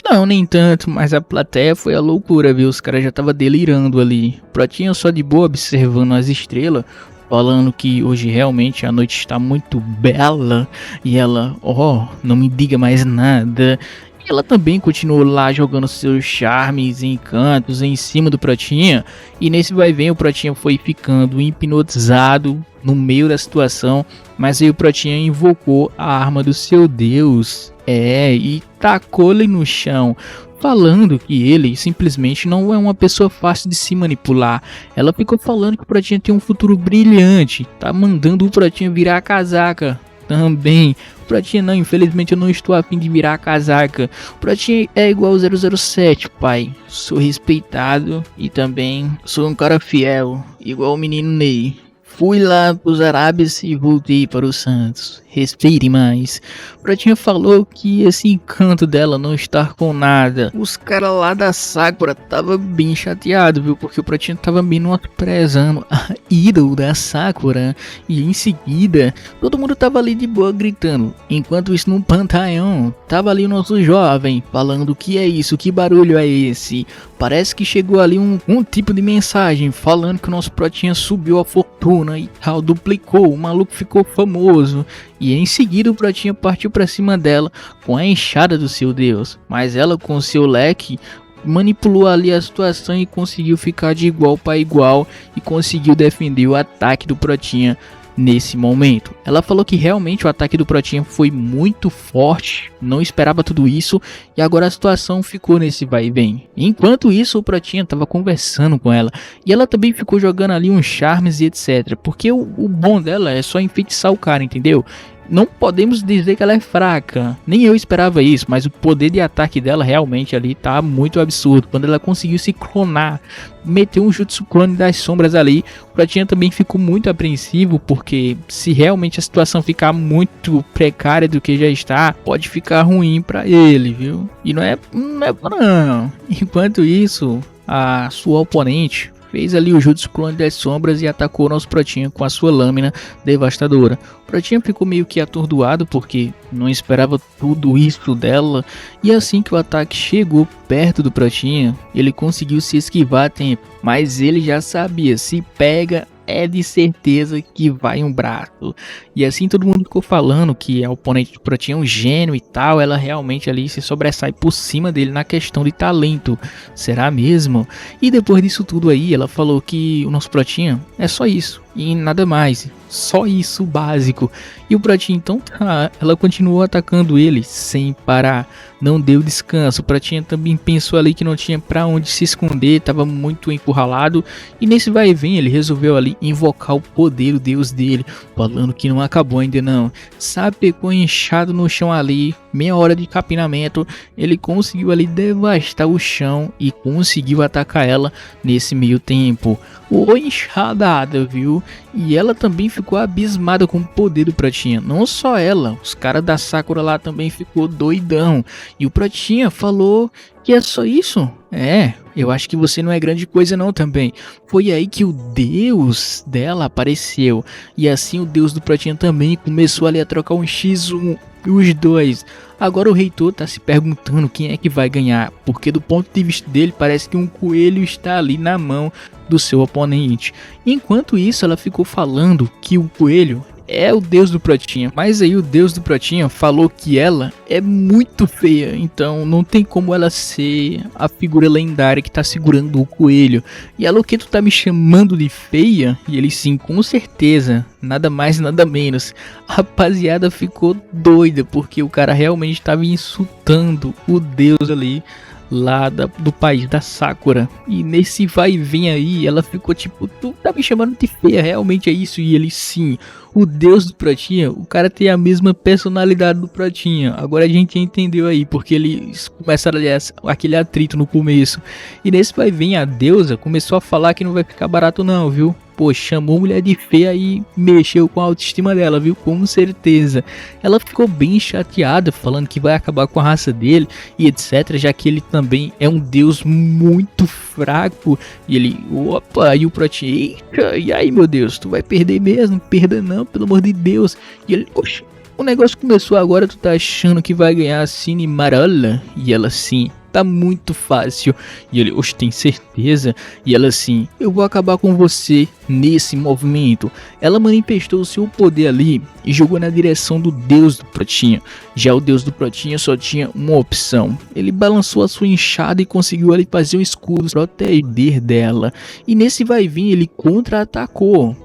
não, nem tanto, mas a plateia foi a loucura, viu? Os caras já tava delirando ali. O Pratinha só de boa observando as estrelas, falando que hoje realmente a noite está muito bela. E ela, oh, não me diga mais nada. E ela também continuou lá jogando seus charmes e encantos em cima do Pratinha. E nesse vai e vem o Pratinha foi ficando hipnotizado no meio da situação. Mas aí o Pratinha invocou a arma do seu deus. E tacou-lhe no chão, falando que ele simplesmente não é uma pessoa fácil de se manipular. Ela ficou falando que o Pratinha tem um futuro brilhante, tá mandando o Pratinha virar a casaca também. O Pratinha não, infelizmente eu não estou a fim de virar a casaca. O Pratinha é igual ao 007, pai. Sou respeitado e também sou um cara fiel, igual o menino Ney. Fui lá pros Arábias e voltei para o Santos. Respire mais. Pratinha falou que esse encanto dela não estar com nada. Os caras lá da Sakura tava bem chateado, viu? Porque o Pratinha tava menosprezando a ídolo da Sakura. E em seguida, todo mundo tava ali de boa gritando. Enquanto isso, no pantalhão, tava ali o nosso jovem falando: o que é isso? Que barulho é esse? Parece que chegou ali um tipo de mensagem falando que o nosso Pratinha subiu a fortuna e tal, duplicou. O maluco ficou famoso. E em seguida o Pratinha partiu para cima dela com a enxada do seu deus. Mas ela, com seu leque, manipulou ali a situação e conseguiu ficar de igual para igual. E conseguiu defender o ataque do Pratinha nesse momento. Ela falou que realmente o ataque do Pratinha foi muito forte, não esperava tudo isso, e agora a situação ficou nesse vai e vem. Enquanto isso, o Pratinha estava conversando com ela, e ela também ficou jogando ali uns charmes e etc, porque o bom dela é só enfeitiçar o cara, entendeu? Não podemos dizer que ela é fraca, nem eu esperava isso, mas o poder de ataque dela realmente ali tá muito absurdo. Quando ela conseguiu se clonar, meteu um jutsu clone das sombras ali, o Pratinha também ficou muito apreensivo, porque se realmente a situação ficar muito precária do que já está, pode ficar ruim pra ele, viu? E não é bom não. Enquanto isso, a sua oponente fez ali o jutsu clone das sombras e atacou nosso Pratinha com a sua lâmina devastadora. O Pratinha ficou meio que atordoado porque não esperava tudo isso dela, e assim que o ataque chegou perto do Pratinha, ele conseguiu se esquivar a tempo, mas ele já sabia, se pega é de certeza que vai um braço. E assim todo mundo ficou falando que a oponente do Pratinha é um gênio e tal, ela realmente ali se sobressai por cima dele na questão de talento. Será mesmo? E depois disso tudo aí, ela falou que o nosso Pratinha é só isso e nada mais, só isso básico. E o Pratinha então tá, ela continuou atacando ele sem parar, não deu descanso. O Pratinha também pensou ali que não tinha pra onde se esconder, tava muito encurralado, e nesse vai e vem ele resolveu ali invocar o poder, o deus dele, falando que não acabou ainda não. Sapecou inchado no chão ali, meia hora de capinamento, ele conseguiu ali devastar o chão e conseguiu atacar ela nesse meio tempo. Ô enxadada, viu? E ela também ficou abismada com o poder do Pratinha. Não só ela, os caras da Sakura lá também ficou doidão. E o Pratinha falou que é só isso? Eu acho que você não é grande coisa não também. Foi aí que o deus dela apareceu. E assim o deus do Pratinha também começou ali a trocar um x1. Os dois. Agora o reitor tá se perguntando quem é que vai ganhar, porque do ponto de vista dele parece que um coelho está ali na mão do seu oponente. Enquanto isso, ela ficou falando que o coelho é o deus do Pratinha, mas aí o deus do Pratinha falou que ela é muito feia, então não tem como ela ser a figura lendária que tá segurando o coelho. E ela, o que tu tá me chamando de feia? E ele, sim, com certeza, nada mais nada menos. A rapaziada ficou doida porque o cara realmente estava insultando o deus ali lá do país da Sakura. E nesse vai e vem aí, ela ficou tipo, tu tá me chamando de feia, realmente é isso? E ele, sim, o deus do Pratinha, o cara tem a mesma personalidade do Pratinha. Agora a gente entendeu aí, porque eles começaram aquele atrito no começo. E nesse vai e vem a deusa começou a falar que não vai ficar barato não, viu? pô, chamou mulher de feia e mexeu com a autoestima dela, viu? Com certeza. Ela ficou bem chateada, falando que vai acabar com a raça dele e etc, já que ele também é um deus muito fraco. E ele, opa, e o Protinha, eita, e aí, meu Deus, tu vai perder mesmo? Perda não, pelo amor de Deus. E ele, oxe, o negócio começou agora, tu tá achando que vai ganhar a Cinemarola? E ela, sim, tá muito fácil. E ele, oxe, tem certeza? E ela, assim, eu vou acabar com você nesse movimento. Ela manifestou o seu poder ali e jogou na direção do deus do Protinha. Já o deus do Protinha só tinha uma opção. Ele balançou a sua enxada e conseguiu ali fazer um escudo proteger dela. E nesse vai vir ele contra-atacou.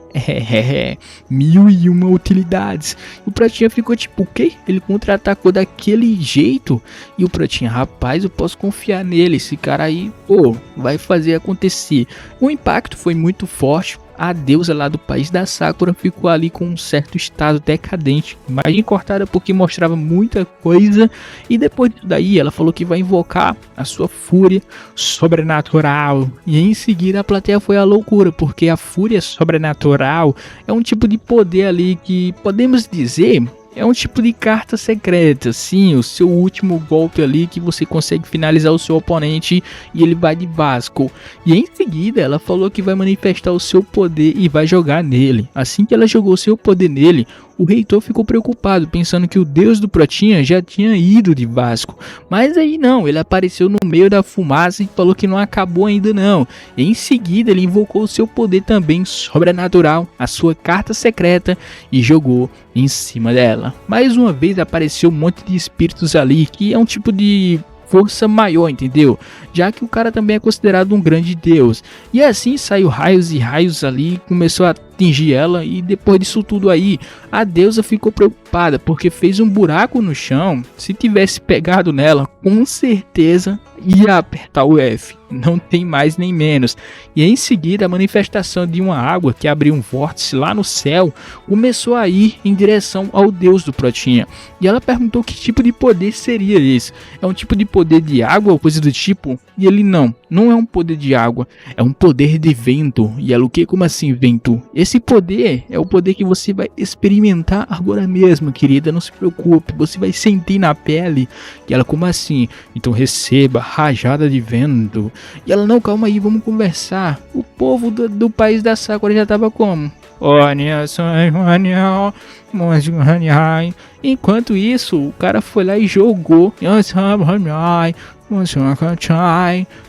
1001 utilidades. O Pratinha ficou tipo, o quê? Ele contra-atacou daquele jeito? E o Pratinha, rapaz, eu posso confiar nele. Esse cara aí, pô, vai fazer acontecer. O impacto foi muito forte. A deusa lá do país da Sakura ficou ali com um certo estado decadente, imagem cortada porque mostrava muita coisa, e depois disso daí ela falou que vai invocar a sua fúria sobrenatural, e em seguida a plateia foi à loucura, porque a fúria sobrenatural é um tipo de poder ali que podemos dizer... é um tipo de carta secreta, sim, o seu último golpe ali que você consegue finalizar o seu oponente e ele vai de básico. E em seguida ela falou que vai manifestar o seu poder e vai jogar nele. Assim que ela jogou o seu poder nele, o reitor ficou preocupado, pensando que o deus do Protinha já tinha ido de Vasco. Mas aí não, ele apareceu no meio da fumaça e falou que não acabou ainda não. E em seguida ele invocou o seu poder também sobrenatural, a sua carta secreta, e jogou em cima dela. Mais uma vez apareceu um monte de espíritos ali, que é um tipo de força maior, entendeu? Já que o cara também é considerado um grande deus. E assim saiu raios e raios ali, começou a atingir ela, e depois disso tudo aí, a deusa ficou preocupada, porque fez um buraco no chão. Se tivesse pegado nela, com certeza ia apertar o F, não tem mais nem menos. E em seguida a manifestação de uma água que abriu um vórtice lá no céu começou a ir em direção ao deus do Protinha. E ela perguntou que tipo de poder seria esse. É um tipo de poder de água ou coisa do tipo? E ele, não é um poder de água, é um poder de vento. E ela, o que? Como assim vento? Esse poder é o poder que você vai experimentar agora mesmo, querida, não se preocupe, você vai sentir na pele. E ela, como assim? Então receba rajada de vento. E ela, não, calma aí, vamos conversar. O povo do país da Sakura já tava como? Enquanto isso, o cara foi lá e jogou.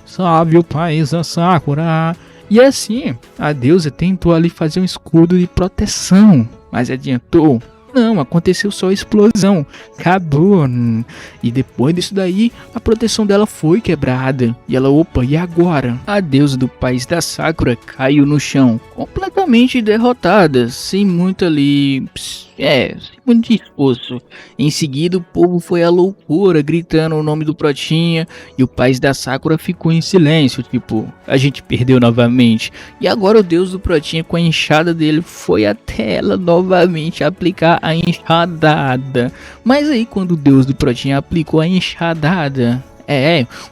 Salve o país da Sakura. E assim, a deusa tentou ali fazer um escudo de proteção, mas adiantou? Não, aconteceu só a explosão, acabou. E depois disso daí, a proteção dela foi quebrada. E ela, opa, e agora? A deusa do país da Sakura caiu no chão, completamente derrotada, sem muito ali... sem muito esforço. Em seguida o povo foi à loucura, gritando o nome do Protinha, e o país da Sakura ficou em silêncio, tipo, a gente perdeu novamente. E agora o deus do Protinha, com a enxada dele, foi até ela novamente aplicar a enxadada. Mas aí quando o deus do Protinha aplicou a enxadada,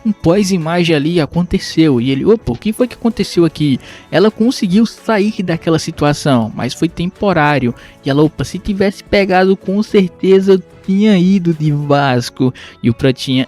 um pós-imagem ali aconteceu. E ele, opa, o que foi que aconteceu aqui? Ela conseguiu sair daquela situação, mas foi temporário. E ela, opa, se tivesse pegado, com certeza tinha ido de Vasco. E o Protinha,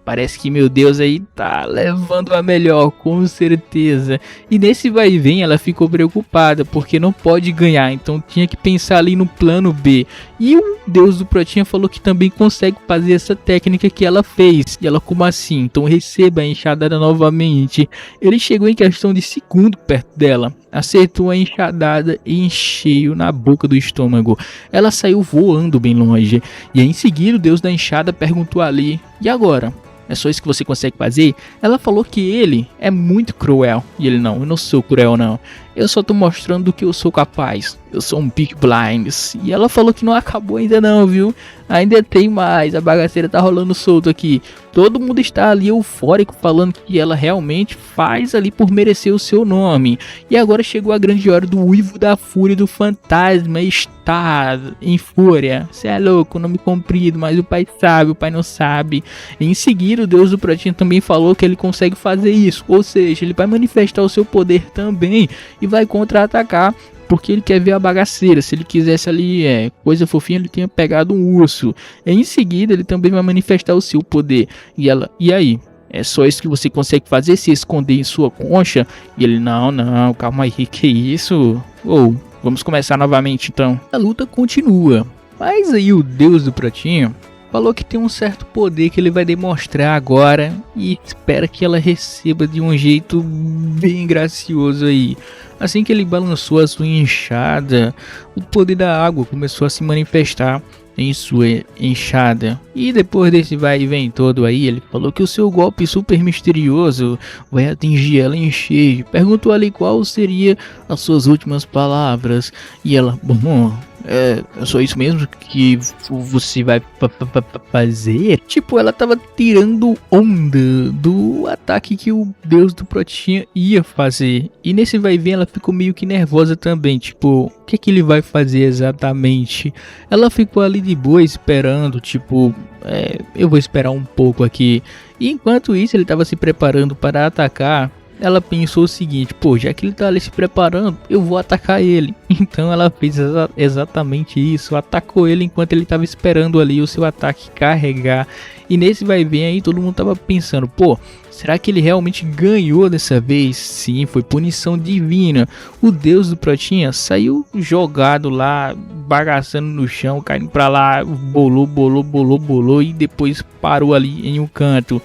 parece que meu Deus aí tá levando a melhor, com certeza. E nesse vai e vem ela ficou preocupada, porque não pode ganhar, então tinha que pensar ali no plano B. E o deus do Protinha falou que também consegue fazer essa técnica que ela fez. E ela, como assim? Então receba a enxadada novamente. Ele chegou em questão de segundo perto dela, acertou a enxadada em cheio na boca do estômago. Ela saiu voando bem longe. E em seguida o deus da enxada perguntou ali, e agora? É só isso que você consegue fazer? Ela falou que ele é muito cruel. E ele, não, eu não sou cruel não. Eu só tô mostrando do que eu sou capaz. Eu sou um Peaky Blinders. E ela falou que não acabou ainda não, viu? Ainda tem mais. A bagaceira tá rolando solto aqui. Todo mundo está ali eufórico, falando que ela realmente faz ali por merecer o seu nome. E agora chegou a grande hora do uivo da fúria do fantasma. Está em fúria. Cê é louco, nome comprido, mas o pai sabe, o pai não sabe. Em seguida, o deus do Protinha também falou que ele consegue fazer isso. Ou seja, ele vai manifestar o seu poder também. e vai contra-atacar. Porque ele quer ver a bagaceira. Se ele quisesse ali coisa fofinha, ele tinha pegado um urso. Em seguida, ele também vai manifestar o seu poder. E aí? É só isso que você consegue fazer? Se esconder em sua concha? E ele, não, calma aí, que isso? Vamos começar novamente então. A luta continua. Mas aí o deus do pratinho falou que tem um certo poder que ele vai demonstrar agora. E espera que ela receba de um jeito bem gracioso aí. Assim que ele balançou a sua enxada, o poder da água começou a se manifestar em sua enxada. E depois desse vai e vem todo aí, ele falou que o seu golpe super misterioso vai atingir ela em cheio. Perguntou ali qual seria as suas últimas palavras. E ela, bom, é só isso mesmo que você vai fazer? Tipo, ela tava tirando onda do ataque que o deus do Protinha ia fazer. E nesse vai e vem ela ficou meio que nervosa também. Tipo, o que ele vai fazer exatamente? Ela ficou ali de boa esperando, tipo, eu vou esperar um pouco aqui. E enquanto isso ele tava se preparando para atacar. Ela pensou o seguinte, pô, já que ele tá ali se preparando, eu vou atacar ele. Então ela fez exatamente isso, atacou ele enquanto ele tava esperando ali o seu ataque carregar. E nesse vai ver aí, todo mundo tava pensando, pô, será que ele realmente ganhou dessa vez? Sim, foi punição divina. O deus do Protinha saiu jogado lá, bagaçando no chão, caindo pra lá, bolou e depois parou ali em um canto.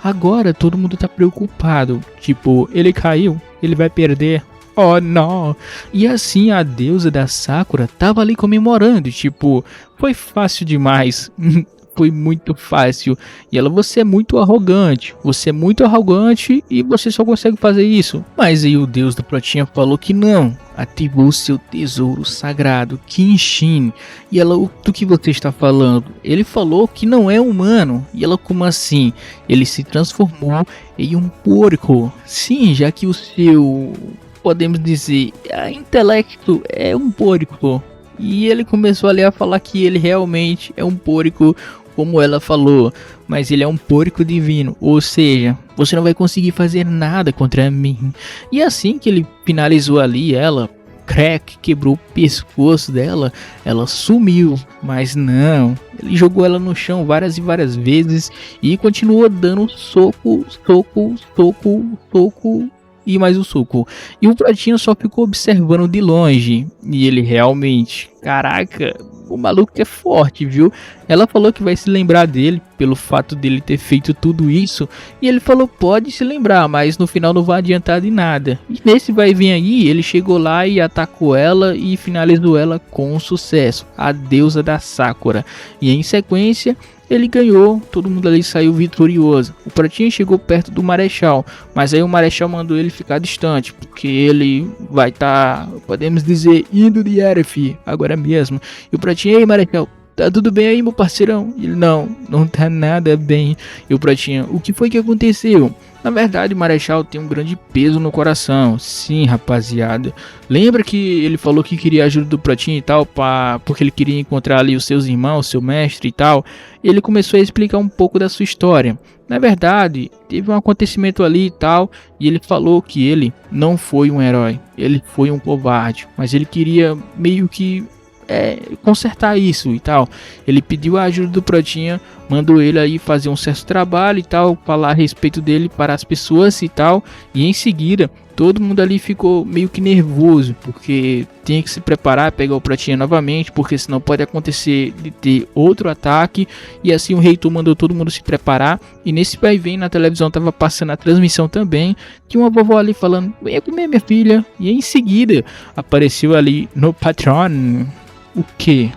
Agora todo mundo tá preocupado, tipo, ele caiu, ele vai perder, oh não. E assim a deusa da Sakura tava ali comemorando, tipo, foi fácil demais, foi muito fácil. E ela, você é muito arrogante e você só consegue fazer isso. Mas aí o deus do Protinha falou que não, ativou seu tesouro sagrado, Kinshin. E ela, do que você está falando? Ele falou que não é humano. E ela, como assim? Ele se transformou em um porco. Sim, já que o seu, podemos dizer, intelecto é um porco. E ele começou ali a falar que ele realmente é um porco, como ela falou, mas ele é um porco divino, ou seja, você não vai conseguir fazer nada contra mim. E assim que ele finalizou ali, ela, crack, quebrou o pescoço dela, ela sumiu, mas não, ele jogou ela no chão várias e várias vezes e continuou dando soco e mais um soco. E o Pratinho só ficou observando de longe. E ele realmente, caraca, o maluco é forte, viu? Ela falou que vai se lembrar dele pelo fato dele ter feito tudo isso. E ele falou, pode se lembrar, mas no final não vai adiantar de nada. E nesse vai vir aí, ele chegou lá e atacou ela e finalizou ela com sucesso. A deusa da Sakura. E em sequência, ele ganhou, todo mundo ali saiu vitorioso. O Pratinha chegou perto do Marechal, mas aí o Marechal mandou ele ficar distante, porque ele vai estar, podemos dizer, indo de Eref agora mesmo. E o Pratinha, ei Marechal, tá tudo bem aí, meu parceirão? Ele, não tá nada bem. E o Pratinha, o que foi que aconteceu? Na verdade, o Marechal tem um grande peso no coração. Sim, rapaziada. Lembra que ele falou que queria a ajuda do Pratinho e tal, porque ele queria encontrar ali os seus irmãos, seu mestre e tal. Ele começou a explicar um pouco da sua história. Na verdade, teve um acontecimento ali e tal, e ele falou que ele não foi um herói. Ele foi um covarde, mas ele queria meio que consertar isso e tal. Ele pediu a ajuda do Protinha, mandou ele aí fazer um certo trabalho e tal, falar a respeito dele para as pessoas e tal, e em seguida todo mundo ali ficou meio que nervoso, porque tinha que se preparar, pegar o Protinha novamente, porque senão pode acontecer de ter outro ataque. E assim o reitor mandou todo mundo se preparar. E nesse vai e vem na televisão tava passando a transmissão também, tinha uma vovó ali falando, venha comer minha filha. E em seguida apareceu ali no Patreon o que?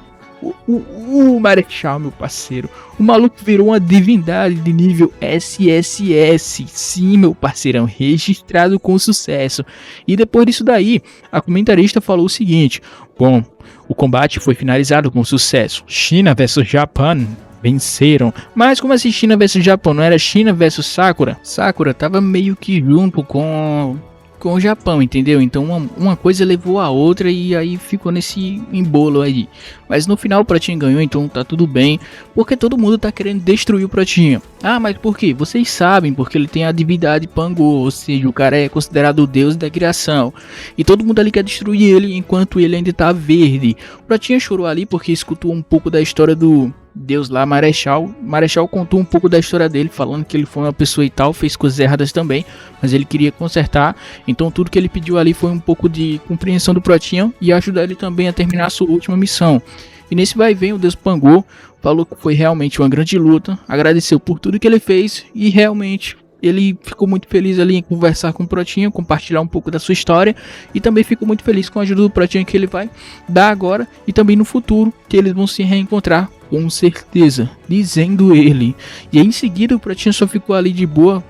O Marechal, meu parceiro. O maluco virou uma divindade de nível SSS. Sim, meu parceirão, registrado com sucesso. E depois disso daí, a comentarista falou o seguinte: bom, o combate foi finalizado com sucesso. China vs Japão venceram. Mas como assim China vs Japão? Não era China vs Sakura? Sakura tava meio que junto com com o Japão, entendeu? Então uma coisa levou a outra e aí ficou nesse embolo aí. Mas no final o Pratinha ganhou, então tá tudo bem, porque todo mundo tá querendo destruir o Pratinha. Ah, mas por quê? Vocês sabem, porque ele tem a divindade Pango, ou seja, o cara é considerado o deus da criação. E todo mundo ali quer destruir ele enquanto ele ainda tá verde. O Pratinha chorou ali porque escutou um pouco da história do Deus lá, Marechal. Marechal contou um pouco da história dele, falando que ele foi uma pessoa e tal, fez coisas erradas também, mas ele queria consertar. Então tudo que ele pediu ali foi um pouco de compreensão do Pratinha e ajudar ele também a terminar a sua última missão. E nesse vai e vem o Deus Pango falou que foi realmente uma grande luta, agradeceu por tudo que ele fez e realmente ele ficou muito feliz ali em conversar com o Pratinha, compartilhar um pouco da sua história e também ficou muito feliz com a ajuda do Pratinha que ele vai dar agora e também no futuro, que eles vão se reencontrar com certeza, dizendo ele. E aí, em seguida o Pratinha só ficou ali de boa,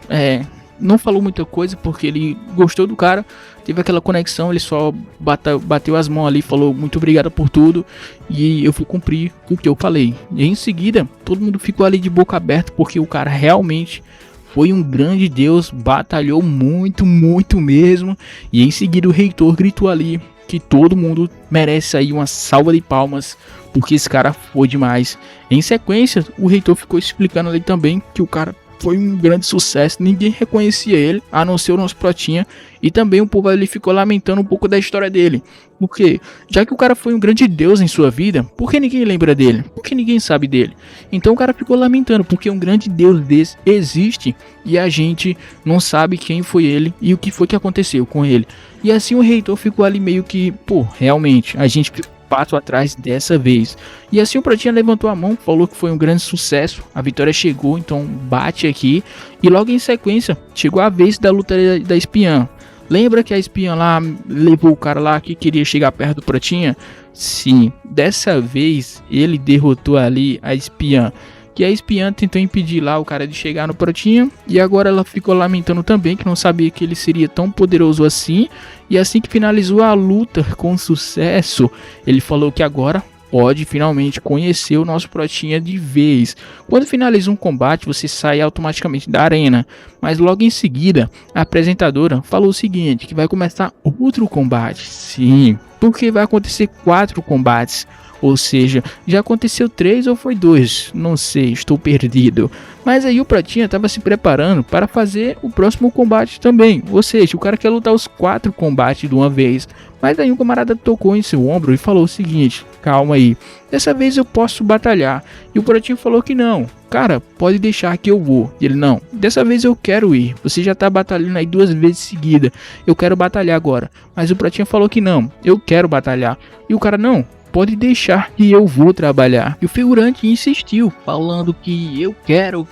não falou muita coisa porque ele gostou do cara, teve aquela conexão, ele só bateu as mãos ali, falou muito obrigado por tudo e eu fui cumprir o que eu falei. E aí, em seguida todo mundo ficou ali de boca aberta porque o cara realmente foi um grande deus, batalhou muito, muito mesmo. E em seguida o reitor gritou ali que todo mundo merece aí uma salva de palmas, porque esse cara foi demais. Em sequência, o reitor ficou explicando ali também que o cara foi um grande sucesso, ninguém reconhecia ele, a não ser o nosso Pratinha. E também o povo ali ficou lamentando um pouco da história dele. Porque, já que o cara foi um grande deus em sua vida, por que ninguém lembra dele? Por que ninguém sabe dele? Então o cara ficou lamentando, porque um grande deus desse existe e a gente não sabe quem foi ele e o que foi que aconteceu com ele. E assim o reitor ficou ali meio que, realmente, a gente passo atrás dessa vez. E assim o Pratinha levantou a mão, falou que foi um grande sucesso, a vitória chegou, então bate aqui. E logo em sequência, chegou a vez da luta da espiã. Lembra que a espiã lá levou o cara lá que queria chegar perto do Pratinha? Sim, dessa vez ele derrotou ali a espiã. Que a espiã tentou impedir lá o cara de chegar no Pratinha. E agora ela ficou lamentando também que não sabia que ele seria tão poderoso assim. E assim que finalizou a luta com sucesso, ele falou que agora pode finalmente conhecer o nosso Pratinha de vez. Quando finaliza um combate, você sai automaticamente da arena. Mas logo em seguida, a apresentadora falou o seguinte, que vai começar outro combate. Sim, porque vai acontecer 4 combates. Ou seja, já aconteceu 3 ou foi 2, não sei, estou perdido. Mas aí o Pratinha estava se preparando para fazer o próximo combate também. Ou seja, o cara quer lutar os 4 combates de uma vez. Mas aí um camarada tocou em seu ombro e falou o seguinte, calma aí, dessa vez eu posso batalhar. E o Pratinha falou que não, cara, pode deixar que eu vou. E ele, não, dessa vez eu quero ir, você já tá batalhando aí 2 vezes seguida, eu quero batalhar agora. Mas o Pratinha falou que não, eu quero batalhar. E o cara, não, pode deixar que eu vou trabalhar. E o figurante insistiu, falando que eu quero.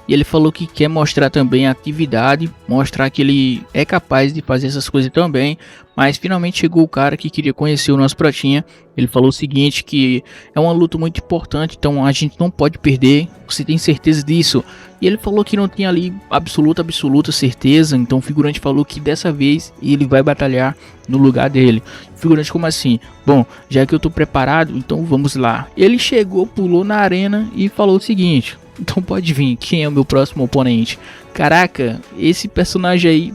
E ele falou que quer mostrar também a atividade, mostrar que ele é capaz de fazer essas coisas também. Mas finalmente chegou o cara que queria conhecer o nosso Pratinha. Ele falou o seguinte, que é uma luta muito importante, então a gente não pode perder. Você tem certeza disso? E ele falou que não tinha ali absoluta certeza. Então o figurante falou que dessa vez ele vai batalhar no lugar dele. O figurante, como assim? Bom, já que eu tô preparado, então vamos lá. Ele chegou, pulou na arena e falou o seguinte, então pode vir, quem é o meu próximo oponente? Caraca, esse personagem aí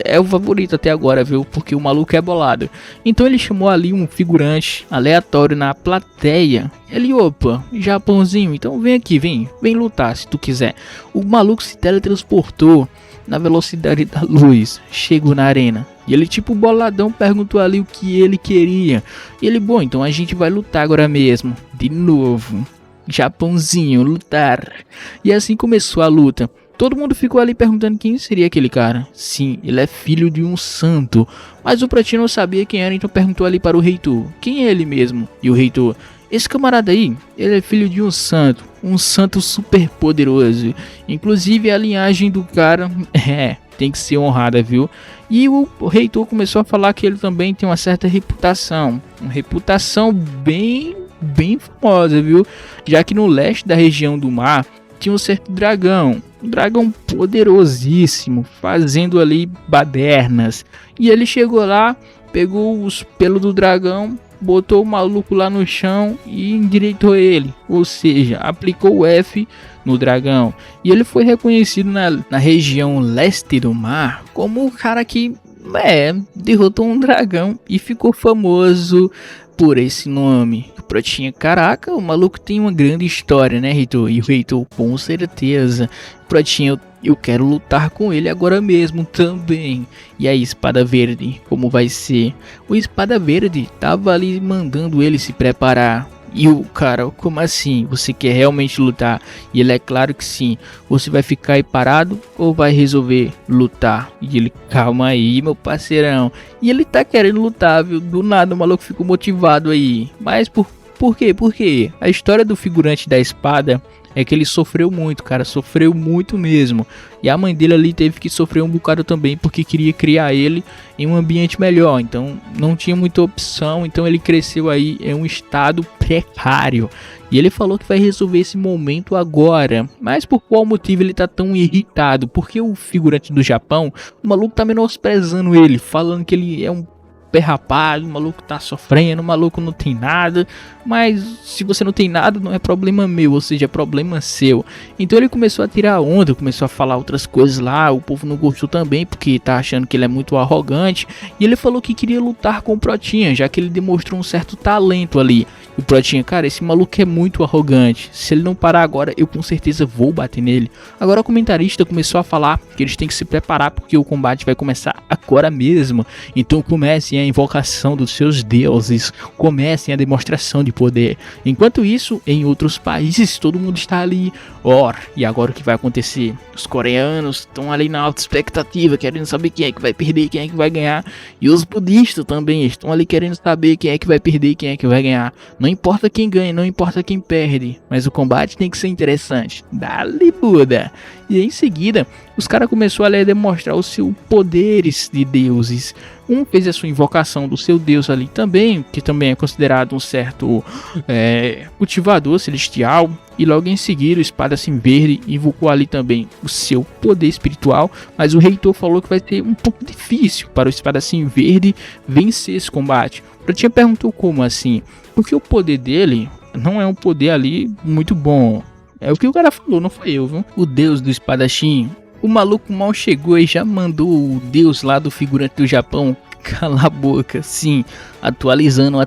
é o favorito até agora, viu? Porque o maluco é bolado. Então ele chamou ali um figurante aleatório na plateia. Ele, opa, Japãozinho, então vem aqui, vem lutar se tu quiser. O maluco se teletransportou na velocidade da luz, chegou na arena. E ele, tipo boladão, perguntou ali o que ele queria. E ele, bom, então a gente vai lutar agora mesmo. De novo, Japãozinho, lutar. E assim começou a luta. Todo mundo ficou ali perguntando quem seria aquele cara. Sim, ele é filho de um santo. Mas o Pratinha não sabia quem era, então perguntou ali para o reitor. Quem é ele mesmo? E o reitor, esse camarada aí, ele é filho de um santo super poderoso. Inclusive a linhagem do cara, tem que ser honrada, viu? E o reitor começou a falar que ele também tem uma certa reputação. Uma reputação bem famosa, viu? Já que no leste da região do mar tinha um certo dragão. Um dragão poderosíssimo, fazendo ali badernas. E ele chegou lá, pegou os pelos do dragão, botou o maluco lá no chão e endireitou ele. Ou seja, aplicou o F no dragão. E ele foi reconhecido na região leste do mar como o cara que derrotou um dragão e ficou famoso por esse nome. O Protinha, caraca, o maluco tem uma grande história, né, Heitor? E o Heitor, com certeza. Protinha, eu quero lutar com ele agora mesmo também. E aí, Espada Verde, como vai ser? O Espada Verde tava ali mandando ele se preparar. E o cara, como assim? Você quer realmente lutar? E ele, é claro que sim. Você vai ficar aí parado ou vai resolver lutar? E ele, calma aí, meu parceirão. E ele tá querendo lutar, viu? Do nada o maluco ficou motivado aí. Mas por quê? Por quê? A história do figurante da espada é que ele sofreu muito, cara, sofreu muito mesmo. E a mãe dele ali teve que sofrer um bocado também, porque queria criar ele em um ambiente melhor. Então não tinha muita opção, então ele cresceu aí em um estado precário. E ele falou que vai resolver esse momento agora. Mas por qual motivo ele tá tão irritado? Porque o figurante do Japão, o maluco tá menosprezando ele, falando que ele é um pé rapado, o maluco tá sofrendo, o maluco não tem nada. Mas se você não tem nada, não é problema meu, ou seja, é problema seu. Então ele começou a tirar onda, começou a falar outras coisas lá. O povo não gostou também, porque tá achando que ele é muito arrogante. E ele falou que queria lutar com o Protinha, já que ele demonstrou um certo talento ali. E o Protinha, cara, esse maluco é muito arrogante. Se ele não parar agora, eu com certeza vou bater nele. Agora o comentarista começou a falar que eles têm que se preparar, porque o combate vai começar agora mesmo. Então comecem a invocação dos seus deuses, comecem a demonstração de poder. Enquanto isso, em outros países, todo mundo está ali. E agora o que vai acontecer? Os coreanos estão ali na alta expectativa, querendo saber quem é que vai perder, quem é que vai ganhar. E os budistas também estão ali querendo saber quem é que vai perder, quem é que vai ganhar. Não importa quem ganha, não importa quem perde, mas o combate tem que ser interessante. Dali, Buda! E em seguida, os caras começaram a demonstrar os seus poderes de deuses. Um fez a sua invocação do seu deus ali também, que também é considerado um certo cultivador celestial. E logo em seguida, o Espada Assim Verde invocou ali também o seu poder espiritual. Mas o reitor falou que vai ser um pouco difícil para o Espada Assim Verde vencer esse combate. O Protinha perguntou como assim? Porque o poder dele não é um poder ali muito bom. É o que o cara falou, não foi eu, viu? O deus do espadachim, o maluco mal chegou e já mandou o deus lá do figurante do Japão calar a boca. Sim, atualizando,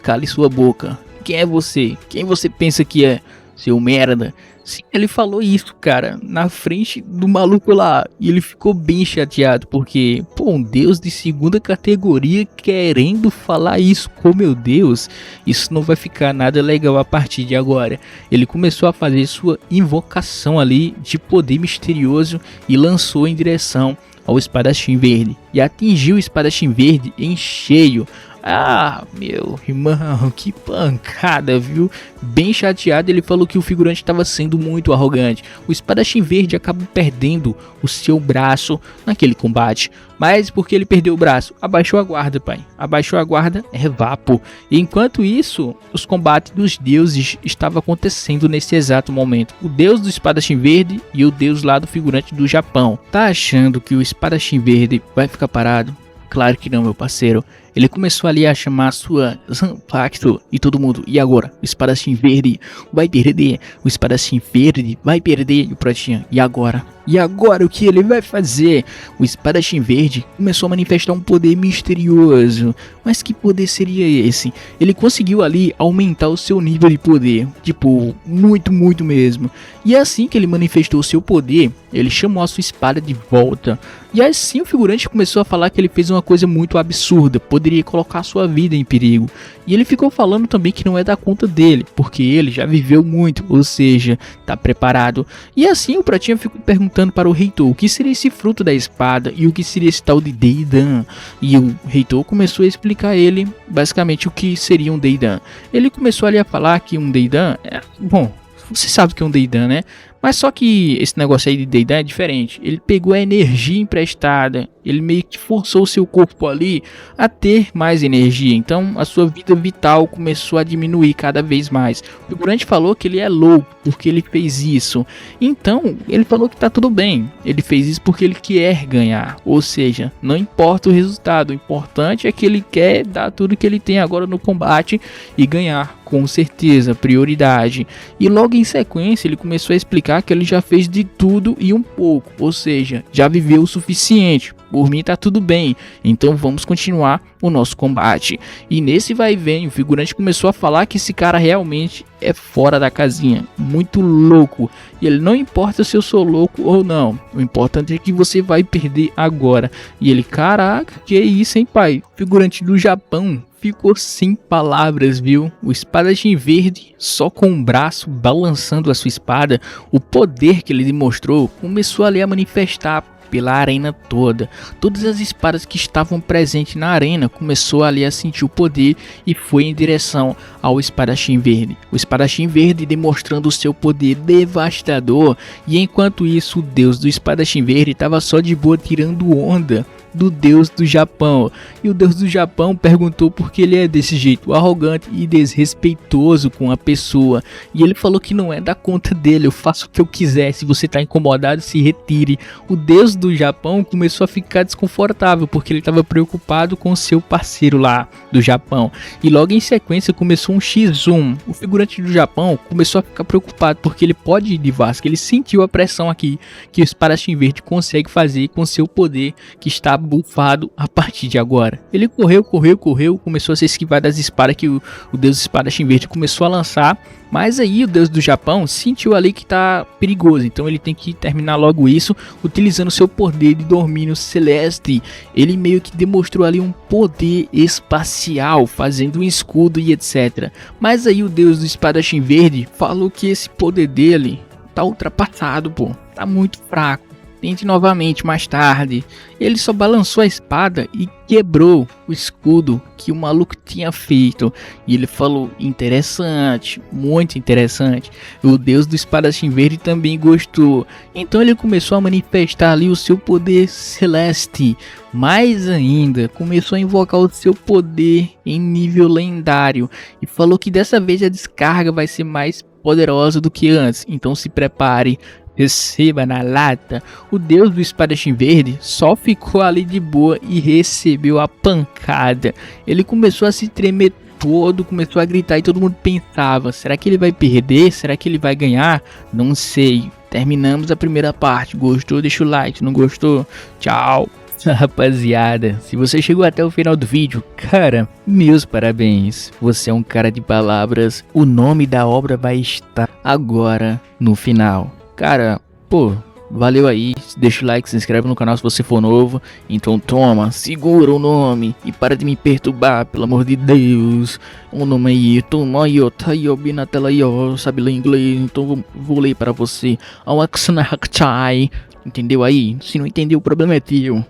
cale sua boca. Quem é você? Quem você pensa que é, seu merda? Sim, ele falou isso, cara, na frente do maluco lá. E ele ficou bem chateado, porque, um deus de segunda categoria querendo falar isso com meu Deus. Isso não vai ficar nada legal a partir de agora. Ele começou a fazer sua invocação ali de poder misterioso e lançou em direção ao Espadachim Verde. E atingiu o Espadachim Verde em cheio. Ah, meu irmão, que pancada, viu? Bem chateado, ele falou que o figurante estava sendo muito arrogante. O Espadachim Verde acabou perdendo o seu braço naquele combate. Mas porque ele perdeu o braço? Abaixou a guarda, pai. Abaixou a guarda, é vapo. E enquanto isso, os combates dos deuses estavam acontecendo nesse exato momento. O deus do Espadachim Verde e o deus lá do figurante do Japão. Tá achando que o Espadachim Verde vai ficar parado? Claro que não, meu parceiro. Ele começou ali a chamar a sua Zanpakuto e todo mundo. E agora? O Espadachim Verde vai perder. O Espadachim Verde vai perder. E o Protinha. E agora? E agora o que ele vai fazer? O Espadachim Verde começou a manifestar um poder misterioso. Mas que poder seria esse? Ele conseguiu ali aumentar o seu nível de poder. Tipo, muito mesmo. E assim que ele manifestou o seu poder, ele chamou a sua espada de volta. E assim o figurante começou a falar que ele fez uma coisa muito absurda. Poderia colocar a sua vida em perigo. E ele ficou falando também que não é da conta dele, porque ele já viveu muito, ou seja, tá preparado. E assim o Protinha ficou perguntando para o reitor o que seria esse fruto da espada e o que seria esse tal de Deidan. E o reitor começou a explicar a ele basicamente o que seria um Deidan. Ele começou ali a falar que um Deidan é... Bom, você sabe o que é um Deidan, né? Mas só que esse negócio aí de Deidara é diferente. Ele pegou a energia emprestada, ele meio que forçou o seu corpo ali a ter mais energia. Então a sua vida vital começou a diminuir cada vez mais. O figurante falou que ele é louco porque ele fez isso. Então ele falou que tá tudo bem. Ele fez isso porque ele quer ganhar. Ou seja, não importa o resultado, o importante é que ele quer dar tudo que ele tem agora no combate e ganhar. Com certeza, prioridade. E logo em sequência ele começou a explicar que ele já fez de tudo e um pouco, ou seja, já viveu o suficiente. Por mim tá tudo bem, então vamos continuar o nosso combate. E nesse vai e vem, o figurante começou a falar que esse cara realmente é fora da casinha, muito louco. E ele, não importa se eu sou louco ou não, o importante é que você vai perder agora. E ele, caraca, que isso hein pai, figurante do Japão. Ficou sem palavras, viu? O espadachim verde, só com o braço balançando a sua espada, o poder que ele demonstrou começou ali a manifestar pela arena toda. Todas as espadas que estavam presentes na arena começou ali a sentir o poder e foi em direção ao espadachim verde. O espadachim verde demonstrando o seu poder devastador, e enquanto isso o deus do espadachim verde estava só de boa tirando onda do deus do Japão. E o deus do Japão perguntou por que ele é desse jeito, arrogante e desrespeitoso com a pessoa. E ele falou que não é da conta dele, eu faço o que eu quiser, se você tá incomodado, se retire. O deus do Japão começou a ficar desconfortável, porque ele estava preocupado com o seu parceiro lá do Japão. E logo em sequência começou um X1. O figurante do Japão começou a ficar preocupado, porque ele pode ir de Vasco, ele sentiu a pressão aqui que o espadachim verde consegue fazer com seu poder que está bufado a partir de agora. Ele correu, começou a se esquivar das espadas que o deus espadachim verde começou a lançar, mas aí o deus do Japão sentiu ali que tá perigoso, então ele tem que terminar logo isso, utilizando seu poder de domínio celeste. Ele meio que demonstrou ali um poder espacial, fazendo um escudo e etc. Mas aí o deus do espadachim verde falou que esse poder dele tá ultrapassado, pô, tá muito fraco. Tente novamente mais tarde. Ele só balançou a espada e quebrou o escudo que o maluco tinha feito. E ele falou, interessante, muito interessante. O deus do espadachim verde também gostou. Então ele começou a manifestar ali o seu poder celeste. Mais ainda, começou a invocar o seu poder em nível lendário. E falou que dessa vez a descarga vai ser mais poderosa do que antes. Então se prepare. Receba na lata. O deus do espadachim verde só ficou ali de boa e recebeu a pancada. Ele começou a se tremer todo, começou a gritar e todo mundo pensava, será que ele vai perder? Será que ele vai ganhar? Não sei. Terminamos a primeira parte. Gostou? Deixa o like. Não gostou? Tchau. Rapaziada, se você chegou até o final do vídeo, cara, meus parabéns. Você é um cara de palavras. O nome da obra vai estar agora no final. Cara, pô, valeu aí, deixa o like, se inscreve no canal se você for novo. Então toma, segura o nome e para de me perturbar, pelo amor de Deus. O nome aí, toma aí, ó, tá aí, ó, bem na tela aí, ó, sabe ler inglês, então vou ler para você. Entendeu aí? Se não entendeu, o problema é teu.